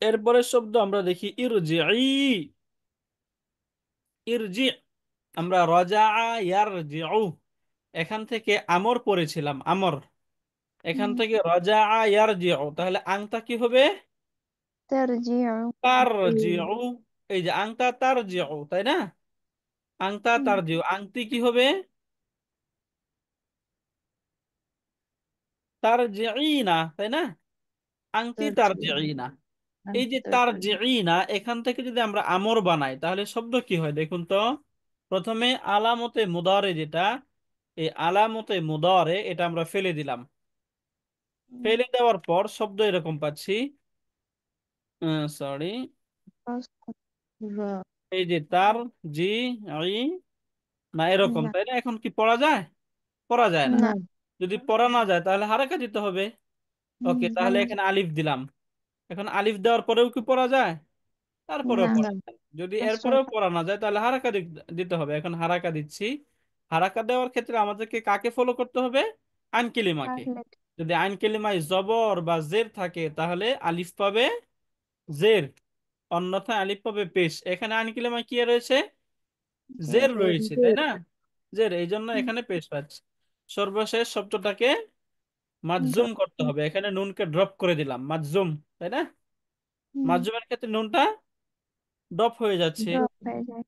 এরপরের শব্দ আমরা দেখি ইরজিই। ইরজি, আমরা রজা ইয়ারজিউ, এখান থেকে আমর পড়েছিলাম, আমর, এখান থেকে রজা ইয়ারজিউ, তাহলে আংটা কি হবে? তারজিউ। তারজিউ। এই যে আংটা তারজিউ, তাই না? আংটা তারজিউ, আংটি কি হবে? তারজিইনা, তাই না? আংটি তারজিইনা। এই যে তারজিইনা, এখান থেকে যদি আমরা আমর বানাই তাহলে শব্দ কি হয় দেখুন তো। প্রথমে আলামতে মুদারে যেটা, এই আলামতে মুদারে এটা আমরা ফেলে দিলাম, ফেলে দেওয়ার পর শব্দ এরকম পাচ্ছি, সরি, র- এই যে তার জি ই না, এরকম, না তাই না? এখন কি পড়া যায়? পড়া যায় না। না না যদি পড়া না যায় তাহলে হারাকা দিতে হবে। ওকে, তাহলে না এখানে আলিফ দিলাম। এখন আলিফ দেওয়ার পরেও কি পড়া যায়? তারপরেও না পড়া না যায়। যদি আশ্রয় এরপরেও পড়া না যায় তাহলে হারাকা দিতে হবে। এখন হারাকা দিচ্ছি। হারাকা দেওয়ার ক্ষেত্রে আমাদেরকে কাকে ফলো করতে হবে? আইন কেলিমাকে। পারলে যদি আইন কেলিমায় জবর বা জের থাকে তাহলে আলিফ পাবে জের, অন্যথায় আলিফ পাবে পেশ। এখানে আইন কেলিমায় কি রয়েছে? যে জের রয়েছে, তাই র- না? জের, এই জন্য হুম, এখানে পেশ পাচ্ছে। সর্বশেষ শব্দটাকে মাজজুম ড্রপ করতে হবে। এখানে নুনকে ড্রপ করে দিলাম, মাজজুম, তাই না? মাজজুমের ক্ষেত্রে নুনটা ড্রপ হয়ে যাচ্ছে। ড্রপ হয়ে যায়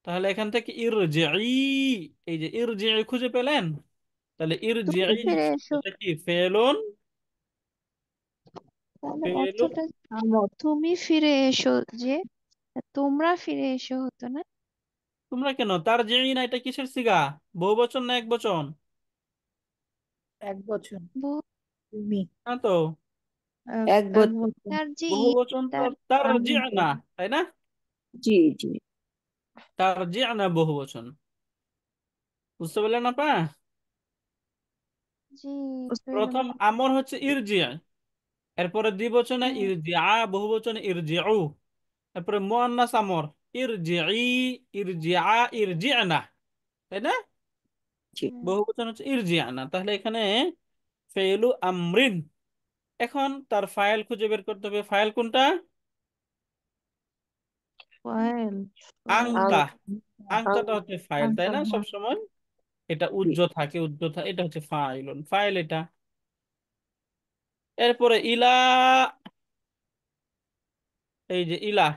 তাহলে এখান থেকে ইরজিই, এই যে ইরজিই খুঁজে পেলেন? তাহলে তুমি ইরজিই ফিরে এসো শব্দটা কি? ফেলুন, তাহলে ফেলুন। অর্থটা তুমি ফিরে এসো, যে তোমরা ফিরে এসো হতো না? তোমরা কেন? তার জিই না, এটা কিসের সিগা? বহুবচন না একবচন? এক বছর বহু তুমি না তো, এক বছর তার জি বহুবচন তো তার তার জি আনন্দ। না, তাই না? জি জি তার জি না বহুবচন। বুঝতে পারলেন আপা? জি তৈরি প্রথম আমর হচ্ছে ইরজি, এরপরে দ্বিবচনে হ্যাঁ ইরজিআ, বহুবচনে ইরজিউ, তারপরে মুআন্নাস আমর ইরজিই, ইরজিআ, ইরজিনা, তাই না? জি হ্যাঁ বহুবচন হচ্ছে ইরজিআনা। তাহলে এখানে ফেলু আমরিন। এখন তার ফাইল খুঁজে বের করতে হবে। ফাইল কোনটা? ফাইল আংতা। আং আংতাটা হচ্ছে ফাইল, তাই আঙ্কার না? সব সময় এটা জি উজ্জ থাকে, উজ্জ থাকে, এটা হচ্ছে ফাইলুন, ফাইল এটা। এরপরে ইলা, এই যে ইলা,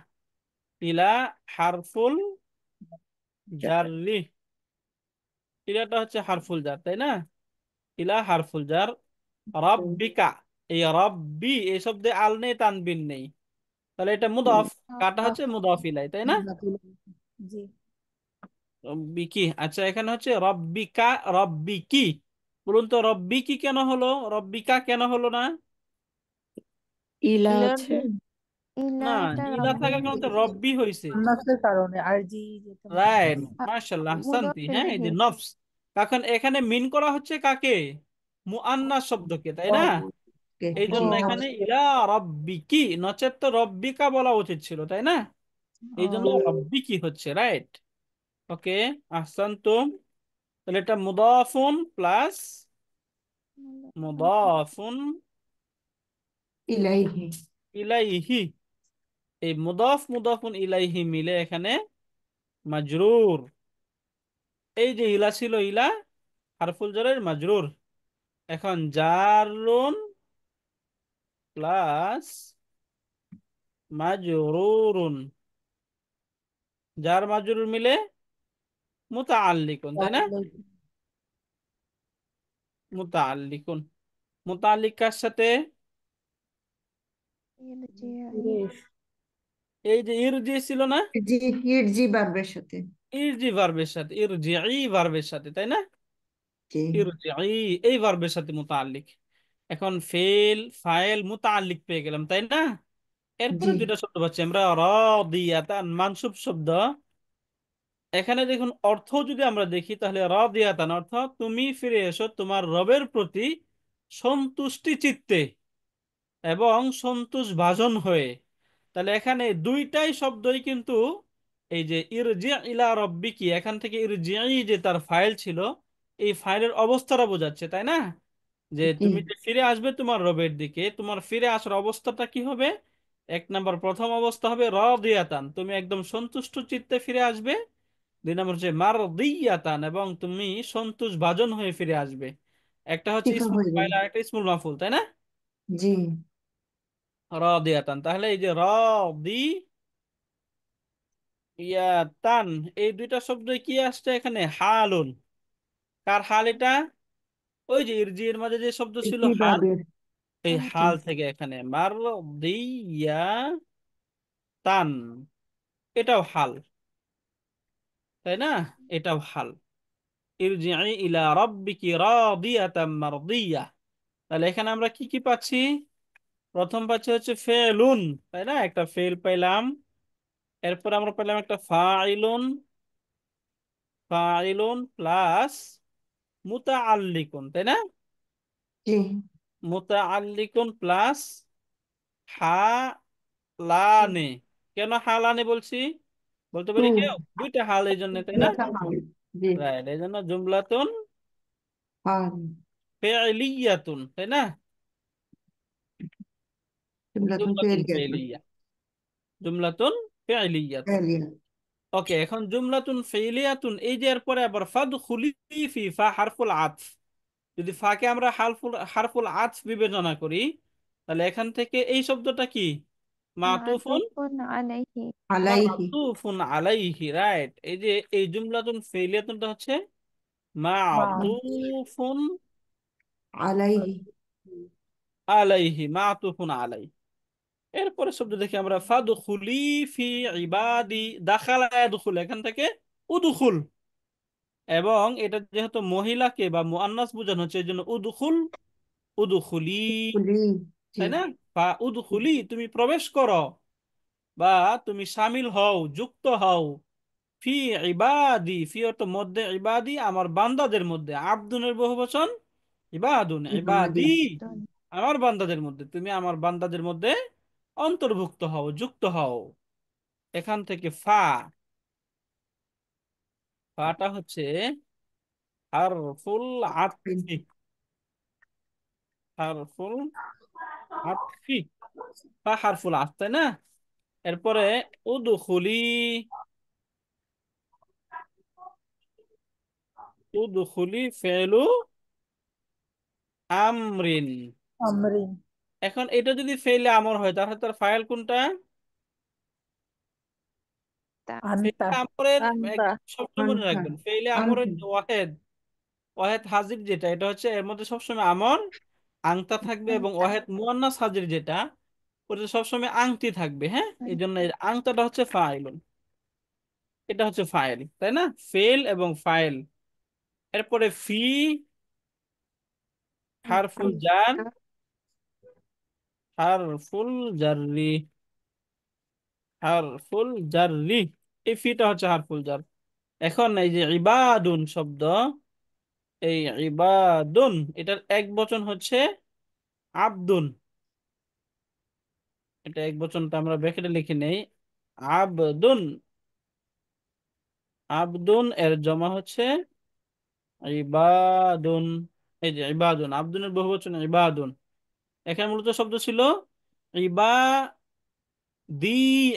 ইলা হারফুল জাররি। ইলাটা হচ্ছে হারফুল জার, তাই না? ইলা হারফুল জার। রব্বিকা, এই রব্বি, এই শব্দে আল নেই, তানবিন নেই, তাহলে এটা মুদাফ। কাটা হচ্ছে মুদাফ ইলাই, তাই না? জি রব্বিকি, আচ্ছা এখানে হচ্ছে রব্বিকা, রব্বিকি। বলুন তো রব্বিকি কেন হলো, রব্বিকা কেন হলো না? ইলা ইলার আছে যে ইলা না, এটা ইলা রব্বি থাকার কারণে তো রব্বি হয়েছে। আন্নাসের কারণে আর জি যেটা রাইট, মাশাআল্লাহ, আহসানতি। মুদাফ হ্যাঁ, এই যে ইলাইহি নফস। এখন এখানে মিন করা হচ্ছে কাকে? মুআন্নাস শব্দকে, তাই না? এই জি জন্য ও এখানে ইলা রব্বিকি, নচেত তো রব্বিকা বলা উচিত ছিল, তাই না? এই জন্য ও রব্বিকি হচ্ছে, রাইট। ওকে, আহসানতুম। তাহলে এটা মুদাফুন প্লাস মুদাফুন ইলাইহি। ইলাইহি। এই মুদাফ মুদাফুন ইলাইহি মিলে এখানে মাজরুর। এই যে ইলা ছিল, ইলা হারফুল জারের মাজরুর। এখন জারুন প্লাস মাজরুরুন, জার মাজরুর মিলে মুতাআল্লিকুন, তাই না? মুতাআল্লিকুন, মুতাআল্লিক কার সাথে? ইরজিআই এই যে ইরজি ছিল না, জি, ইরজি বার্বের সাথে। ইরজি ভার্বের সাথে, ইরজিই ভার্বের সাথে, তাই না? জি ইরজিই এই ভার্বের সাথে মুতাআল্লিক। এখন ফেল ফাইল মুতাআল্লিক পেয়ে গেলাম, তাই না? এরপরে জি। দুইটা শব্দ পাচ্ছি আমরা, রাদিয়াতান মানসুব শব্দ। এখানে দেখুন অর্থ যদি আমরা দেখি তাহলে রাদিয়াতান অর্থ তুমি ফিরে এসো তোমার রবের প্রতি সন্তুষ্টি চিত্তে এবং সন্তোষ ভাজন হয়ে। তাহলে এখানে দুইটাই শব্দই কিন্তু এই যে ইরজি ইলা রব্বিকি, এখান থেকে ইরজি যে তার ফাইল ছিল, এই ফাইলের অবস্থাটা বোঝাচ্ছে, তাই না? যে জি তুমি যে ফিরে আসবে তোমার রবের দিকে, তোমার ফিরে আসার অবস্থাটা কি হবে? এক নাম্বার প্রথম অবস্থা হবে রাদিয়াতান, তুমি একদম সন্তুষ্ট চিত্তে ফিরে আসবে। দুই নম্বর হচ্ছে মারদিয়াতান, এবং তুমি সন্তোষ ভাজন হয়ে ফিরে আসবে। একটা হচ্ছে শিখা ইসমুল হয়ে গেল। ফাইল আর একটা ইসমুল মাফুল, তাই না? জি। রাদিয়াতান, তাহলে এই যে রাদিয়াতান, এই দুইটা শব্দ কি আসছে এখানে? হালুন। কার হাল এটা? ওই যে ইরজির মাঝে যে শব্দ ছিল জি হাল, বার্বের। এই জি হাল থেকে এখানে মারদিয়াতান, এটাও হাল, তাই না? এটাও হাল। ইরজিই ইলা রাব্বিকি রাদিয়াতাম মারদিয়া। তাহলে এখানে আমরা কি কি পাচ্ছি? প্রথম পাচ্ছি হচ্ছে ফেলুন, তাই না? একটা ফেল পাইলাম। এরপর আমরা পেলাম একটা ফাইলুন, ফাইলুন প্লাস মুতাআল্লিকুন, তাই না? জি। মুতাআল্লিকুন প্লাস হালানে। কেন হালানে বলছি বলতে টু। পারি কেউ? দুইটা হাল এই জন্য, তাই না? দুইটা হাল। জি। রাইট, এই জন্য জুমলাতুন হাল। ফেলিয়াতুন, তাই না? জুমলাতুন জুমলাতুন ফেলিয়াতুন। ফেলিয়া, জুমলাতুন ফেলিয়াতুন। ফেলিয়া। ওকে, এখন জুমলাতুন ফেলিয়াতুন এই যে এরপরে আবার ফাদখুলি ফি, ফা হারফুল আতফ। যদি ফাকে আমরা হারফুল হারফুল আতফ বিবেচনা করি, তাহলে এখান থেকে এই শব্দটা কি? মাতুফুন, মাতুফুন আলাইহি। আলাইহি। মাতুফুন আলাইহি। রাইট, এই যে এই জুমলাতুন ফেলিয়াতুনটা হচ্ছে মা মাতুফুন আলাইহি। আলাইহি, মাতুফুন আলাই। এরপরে শব্দ দেখি আমরা ফাদখুলি ফি ইবাদি, দাখালা ইয়াদখুল, এখান থেকে উদখুল। এবং এটা যেহেতু মহিলাকে বা মুআন্নাস বোঝানো হচ্ছে, এই জন্য উদখুল, উদখুলি, কুলি। জি। তাই না? ফা উদখুলি, তুমি প্রবেশ করো বা তুমি শামিল হও, যুক্ত হও। ফি ইবাদি, ফি অর্থ মধ্যে, ইবাদি আমার বান্দাদের মধ্যে, আব্দুনের বহুবচন ইবাদুন, ইবাদি ইবাদি। দুন। আমার বান্দাদের মধ্যে, তুমি আমার বান্দাদের মধ্যে অন্তর্ভুক্ত হও, যুক্ত হও। এখান থেকে ফা, ফাটা হচ্ছে হারফুল আতফি, হারফুল আতফি, ফা হারফুল আতফ, তাই না? এরপরে উদখুলি, উদখুলি ফেলু আমরিন। আমরিন এখন এটা যদি ফেলে আমর হয়, তাহলে তার ফাইল কোনটা? তা। আনতা ফেলে আমরের আনতা সবসময় মনে আনতা। রাখবেন, ফেলে আমরের আনতি। যে ওয়াহেদ, ওয়াহেদ হাজির যেটা, এটা হচ্ছে এর মধ্যে সবসময় আমর আংতা থাকবে, এবং ওয়াহেদ মুয়ান্নাস হাজির যেটা, ওটা সবসময় আংটি থাকবে। হ্যাঁ, এই জন্য এর আংতাটা হচ্ছে ফাইলুন, এটা হচ্ছে ফাইল, তাই না? ফেল এবং ফাইল। এরপরে ফি হারফুল জার, হারফুল জাররি, হারফুল জাররি, এই ফিটা হচ্ছে হারফুল জার। এখন এই যে ইবাদুন শব্দ, এই ইবাদুন এটার এক বচন হচ্ছে আবদুন। এটা এক বচনটা আমরা ব্র্যাকেটে লিখে নেই, আবদুন। আবদুন এর জমা হচ্ছে ইবাদুন। এই যে ইবাদুন, আবদুনের বহুবচন ইবাদুন। এখানে মূলত শব্দ ছিল ইবাদি,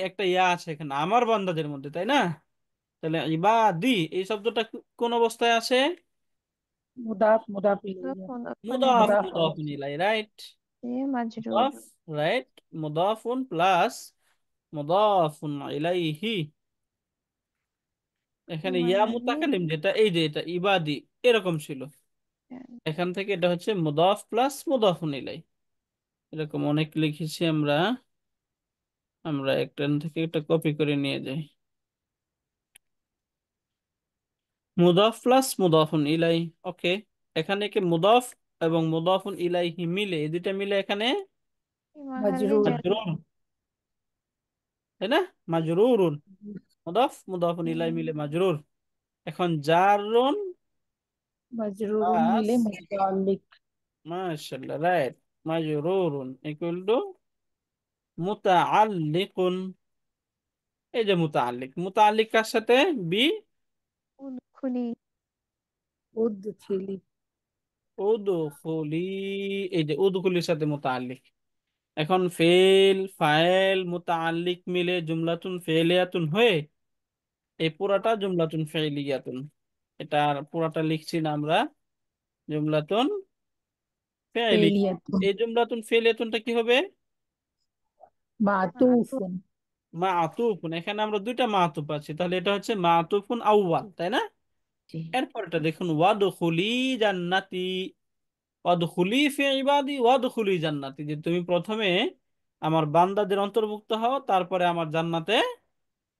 একটা ইয়া আছে এখানে, আমার বান্দাদের মধ্যে, তাই না? তাহলে ইবাদি এই শব্দটা কোন অবস্থায় আছে? মুদাফ মুদাফ ইলাইহি মুদাফুন মুদাফ, মুদাফ ইলাইহি। মুদাফুন ইলাই, রাইট। মাজরুর। মুদাফ, রাইট, মুদাফুন প্লাস মুদাফুন ইলাইহি। এখানে ইয়া মানে মুতাকাল্লিম যেটা, এই যে এটা ইবাদি এরকম ছিল, এখান থেকে এটা হচ্ছে মুদাফ প্লাস মুদাফুন ইলাই। এরকম অনেক লিখেছি আমরা, আমরা একটান থেকে একটা কপি করে নিয়ে যাই। মুদাফ প্লাস মুদাফুন ইলাই। ওকে, এখানে কি মুদাফ এবং মুদাফুন ইলাইহি মিলে, এই দুইটা মিলে এখানে মাহাল্লে মাজরুর জার। মাজরুর, তাই না? মাজরুরুন, মুদাফ মুদাফুন ইলাই মিলে মাজরুর। এখন জারুন মাজরুরুন প্লাস, মিলে মুতাআল্লিক মাশাআল্লাহ, রাইট, মাজরুরুন ইকুয়াল টু মুতাআল্লিকুন। এই যে মুতাআল্লিক, মুতাআল্লিক কার সাথে? বি উদখুলি। উদখিলি উদখুলি, এই যে উদখুলির সাথে মুতাআল্লিক। এখন ফেল ফাইল মুতাআল্লিক মিলে জুমলাতুন ফেলিয়াতুন হয়ে এই পুরাটা জুমলাতুন ফেলিয়াতুন। এটা পুরাটা লিখছি না আমরা, জুমলাতুন ফেলি। ফেলিয়াতুন এই জুমলাতুন ফেলিয়াতুনটা কি হবে? মাতুফ। মাতুফুন মাতুফুন। এখানে আমরা দুইটা মাতুফ আছে, তাহলে এটা হচ্ছে মাতুফুন আউয়াল, তাই না? জি। এরপরটা দেখুন, ওয়াদখুলি জান্নাতি, ওয়াদখুলি ফি ইবাদি ওয়াদখুলি জান্নাতি, যে তুমি প্রথমে আমার বান্দাদের অন্তর্ভুক্ত হও, তারপরে আমার জান্নাতে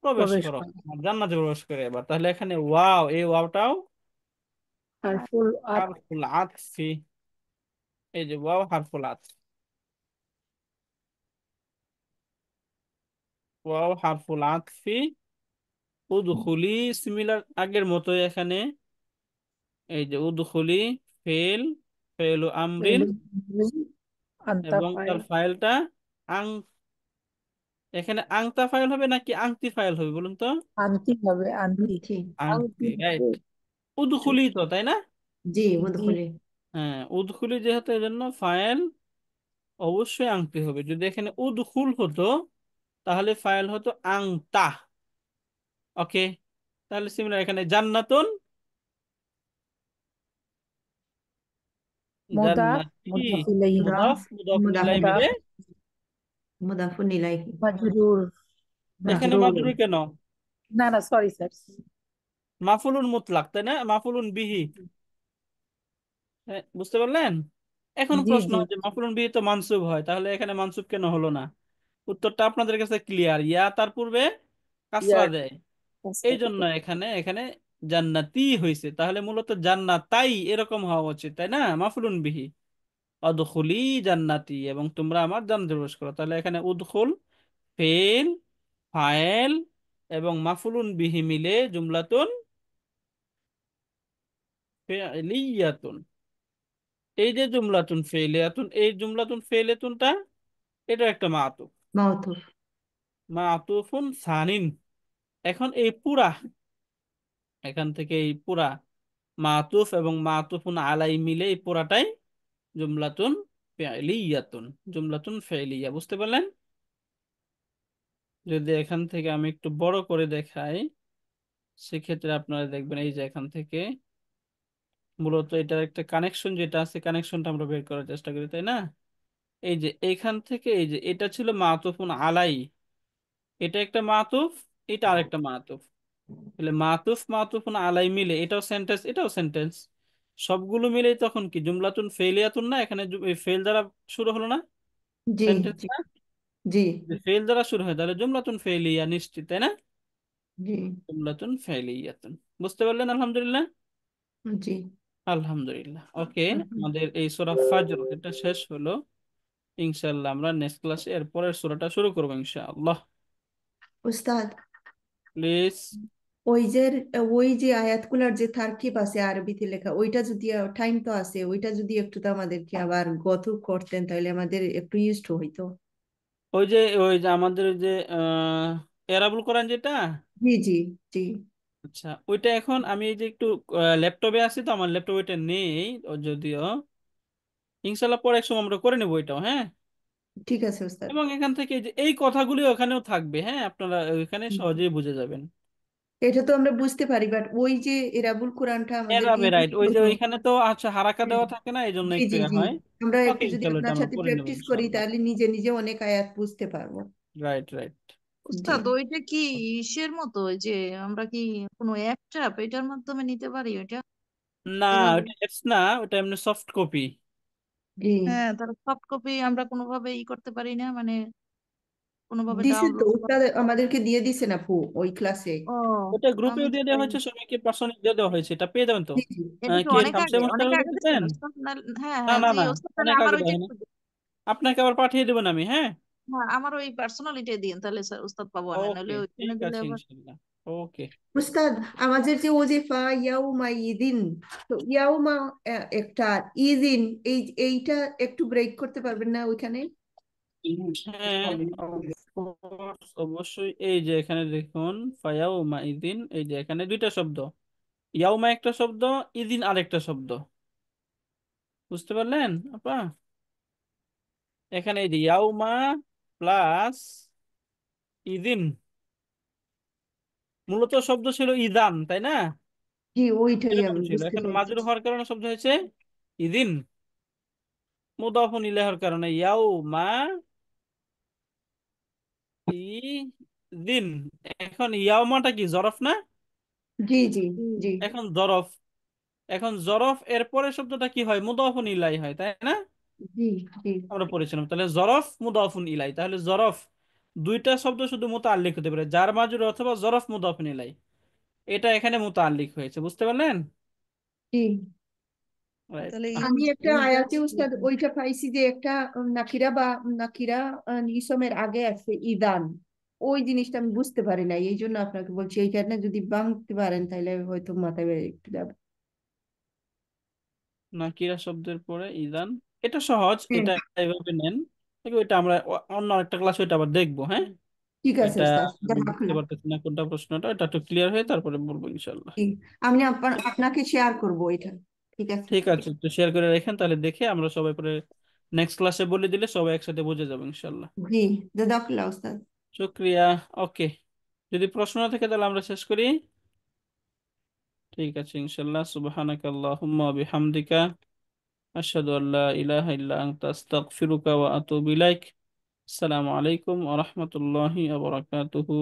প্রবেশ প্রবেশ করো, করে আমার জান্নাতে প্রবেশ করে। এবার তাহলে এখানে ওয়াও, এই ওয়াওটাও হারফুল আত হারফুল আতফি, এই যে ওয়াও হারফুল আতফ। ওয়াও হারফুল আতফি, উদখুলি সিমিলার আগের মতো এখানে এই যে উদখুলি ফেল, ফেলু আমরিন, আন্তা এবং তার ফাইল। ফাইলটা আং, এখানে আংতা ফাইল হবে নাকি আংতি ফাইল হবে বলুন তো? আন্তি হবে, আন্তি। জি আংতি, রাইট। উদখুলি তো, তাই না? জি জি। উদখুলি। হ্যাঁ, উদখুলি যেহেতু এই জন্য ফাইল অবশ্যই আংতি হবে। যদি এখানে উদখুল হতো তাহলে ফাইল হতো আংতা। ওকে, তাহলে সিমিলার এখানে জান্নাতুন, মুদাফ, জান্নাতি, মুদাফ ইলাইহি, মুদাফ মুদাফ, মুদাফুন ইলাইহি মুদাফুন, মিলে মুদাফ, মুদাফুন ইলাইহি। মাজরুর, এখানে মাজরুর। মাজরুর কেন? না না, সরি স্যার। মাফুলুন মুতলাক, তাই না? মাফুলুন বিহি, বুঝতে পারলেন? এখন জি প্রশ্ন জি। হয় যে মাফুলুন বিহি তো মানসুব হয়, তাহলে এখানে মানসুব কেন হলো না? উত্তরটা আপনাদের কাছে ক্লিয়ার, ইয়া তার পূর্বে কাসরা ইয়ার দেয়, কাজটা এই জন্য দিবে। এখানে এখানে জান্নাতি হয়েছে। তাহলে মূলত জান্নাতাই এরকম হওয়া উচিত, তাই না? মাফুলুন বিহি, অদখুলি জান্নাতি, এবং তোমরা আমার জান্নাতে প্রবেশ করো। তাহলে এখানে উদখুল ফেল, ফায়েল এবং মাফুলুন বিহি মিলে জুমলাতুন ফেলিয়াতুন। এই যে জুমলাতুন ফেলিয়াতুন, এই জুমলাতুন ফেলিয়াতুনটা এটা একটা মাতুফ, মাউতুফ। মাতুফুন সানিন। এখন এই পুরা, এখান থেকে এই পুরা মাতুফ এবং মাতুফুন আলাই মিলে এই পুরাটাই জুমলাতুন ফেলিয়াতুন, জুমলাতুন ফেলিয়া। বুঝতে পারলেন? যদি এখান থেকে আমি একটু বড় করে দেখাই, সেক্ষেত্রে আপনারা দেখবেন এই যে এখান থেকে মূলত এটার একটা কানেকশন যেটা আছে, কানেকশনটা আমরা বের করার চেষ্টা করি, তাই না? এই যে এইখান থেকে এই যে এটা ছিল মাতুফুন আলাই, এটা একটা মাতুফ, এটা আরেকটা মাতুফ। তাহলে মাতুফ মাতুফুন আলাই মিলে এটাও সেন্টেন্স, এটাও সেন্টেন্স, সবগুলো মিলে তখন কি জুমলাতুন ফেলিয়াতুন না? এখানে ফেল দ্বারা শুরু হলো না জি সেন্টেন্স জি না? জি ফেল দ্বারা শুরু হয় তাহলে জুমলাতুন ফেলিয়া নিশ্চিত, তাই না? জি জুমলাতুন ফেলিয়াতুন। বুঝতে পারলেন? আলহামদুলিল্লাহ। জি। আলহামদুলিল্লাহ, ওকে। আচ্ছা। আমাদের এই সূরা ফাজর এটা শেষ হলো। ইনশাআল্লাহ আমরা নেক্সট ক্লাসে এর পরের সূরাটা শুরু করবো ইনশাআল্লাহ। উস্তাদ, প্লিজ। ওই যে ওই যে আয়াতগুলার যে তারকিব আছে আরবিতে লেখা, ওইটা যদি টাইম তো আছে, ওইটা যদি একটু তো আমাদেরকে আবার গত করতেন তাহলে আমাদের একটু ইউজড হইতো। ওই যে আমাদের ওই যে এরাবুল কোরআন যেটা, জি জি জি। আচ্ছা ওইটা এখন আমি এই যে একটু ল্যাপটপে আছি তো, আমার ল্যাপটপে ওইটা নেই যদিও, ইনশাল্লাহ পরে এক সময় আমরা করে নেবো ওইটাও, হ্যাঁ। ঠিক আছে উস্তাদ। এবং এখান থেকে এই যে এই কথাগুলি ওখানেও থাকবে, হ্যাঁ, আপনারা ওইখানে সহজেই বুঝে যাবেন। এটা তো আমরা বুঝতে পারি, বাট ওই যে এরাবুল কোরআনটা আমাদেরকে এরাবে, রাইট, ইউজ ওই যে হতো। ওইখানে তো আচ্ছা হারাকা হ্যাঁ, দেওয়া থাকে না, এই জন্য জি একটু জি জি। হয়। আমরা ওকে, একটু যদি ইনশাল্লাহ এটা আপনার আমরা সাথে করে নেবো প্র্যাকটিস করি ইনশাল্লাহ। তাহলে নিজে নিজে অনেক আয়াত বুঝতে পারবো। Right, right. জি। উস্তাদ, ওইটা কি ইসের মতো, ওই যে আমরা কি কোনো অ্যাপ ট্যাপ এটার মাধ্যমে নিতে পারি ওইটা না, এভাবে? ওটা অ্যাপস না, ওটা এমনি সফট কপি। জি হ্যাঁ, তাহলে সফট কপি আমরা কোনোভাবে করতে পারি না, মানে কোনোভাবে দিছেন তো ডাউনলোড উস্তাদ, আমাদেরকে দিয়ে দিছেন আপু ওই ক্লাসে। ও, ওটা তো আমি গ্রুপেও তো দিয়ে দেওয়া হয়েছে, সবাইকে পার্সোনালি দিয়ে দেওয়া হয়েছে, এটা পেয়ে যাবেন তো। জি জি এটা কি কি অনেক আগে, শামসুল অনেক মুস্তাফা আগে দিচ্ছেন লিখেছেন? ওস্তাদ? হ্যাঁ না হ্যাঁ, না জি না, ওস্তাদ, তাহলে অনেক আমার আগে ওইটা দেয় না, একটু আপনাকে আবার পাঠিয়ে দেবেন আমি, হ্যাঁ। হ্যাঁ, আমার ওই পার্সোনালিটি দিন তাহলে স্যার, উস্তাদ পাবো না, ওকে, নাহলে ওইখানে ঠিক দিলে আছে আবার। ইনশাল্লাহ। ওকে। উস্তাদ, আমাদের যে ওজিফা ইয়াউমা ইদিন, তো ইয়াউমা একটা, ইদিন, এইটা একটু ব্রেক করতে পারবেন না ওইখানে? হ্যাঁ, অবশ্যই। এই যে এখানে দেখুন, ফায়াউমা ইদিন, এই যে এখানে দুইটা শব্দ, ইয়াউমা একটা শব্দ, ইদিন আরেকটা শব্দ। বুঝতে পারলেন আপা? এখানে এই যে ইয়াউমা প্লাস ইদিন, মূলত শব্দ ছিল ইদান, তাই না? জি ওইটাই এরকম আমি ছিল, বুঝতে এখানে চাইছি। মাজরুর হওয়ার কারণে শব্দ হয়েছে ইদিন, মুদাফুন ইলাইহির কারণে ইয়াউমা ইদিন। এখন ইয়াউমাটা কি জরফ না? জি জি হুম। জি এখন জরফ, এখন জরফ এর পরের শব্দটা কি হয়? মুদাফুন ইলাই হয়, তাই না? জি জি আমরা পড়েছিলাম, তাহলে জরফ মুদাফুন ইলাই, তাহলে জরফ দুইটা শব্দ শুধু মুতাআল্লিক হতে পারে, যার মাজরুর অথবা জরফ মুদাফুন ইলাই, এটা এখানে মুতাআল্লিক হয়েছে। বুঝতে পারলেন? জি। রাইট। তাহলে আমি একটা ইউজ আয়াতে উস্তাদ ওইটা পাইছি যে একটা নাকিরা বা নাকিরা ইসমের আগে আছে ইদান, ওই জিনিসটা আমি বুঝতে পারি না, এই জন্য আপনাকে বলছি এইখানে যদি ভাঙতে পারেন তাহলে হয়তো মাথায় একটু যাবে। নাকিরা শব্দের পরে ইদান, এটা সহজ, হ্যাঁ, এটা এভাবে নেন। দেখো এটা আমরা অন্য একটা ক্লাস ওইটা আবার দেখবো, হ্যাঁ। ঠিক আছে এটা ওস্তাদ, আমি বুঝতে জাজাকাল্লাহ। পারতেছি না কোনটা প্রশ্নটা, এটা একটু ক্লিয়ার হয়ে তারপরে বলবো ইনশাল্লাহ। জি, আমি আপনাকে শেয়ার করব এটা। ঠিক আছে। ঠিক আছে, একটু শেয়ার করে রাখেন, তাহলে দেখে আমরা সবাই পরে নেক্সট ক্লাসে বলে দিলে সবাই একসাথে বুঝে যাবো ইনশাল্লাহ। জি, জাজাকাল্লাহ ওস্তাদ। শুক্রিয়া। ওকে, যদি প্রশ্ন না থাকে তাহলে আমরা শেষ করি। ঠিক আছে ইনশাল্লাহ। সুবহানাকা আল্লাহুম্মা ওয়া বিহামদিকা আশহাদু আল্লা ইলাহা ইল্লা আনতা আস্তাগফিরুকা ওয়া আতুবু ইলাইক। আসসালামু আলাইকুম ওয়া রাহমাতুল্লাহি ওয়া বারাকাতুহু।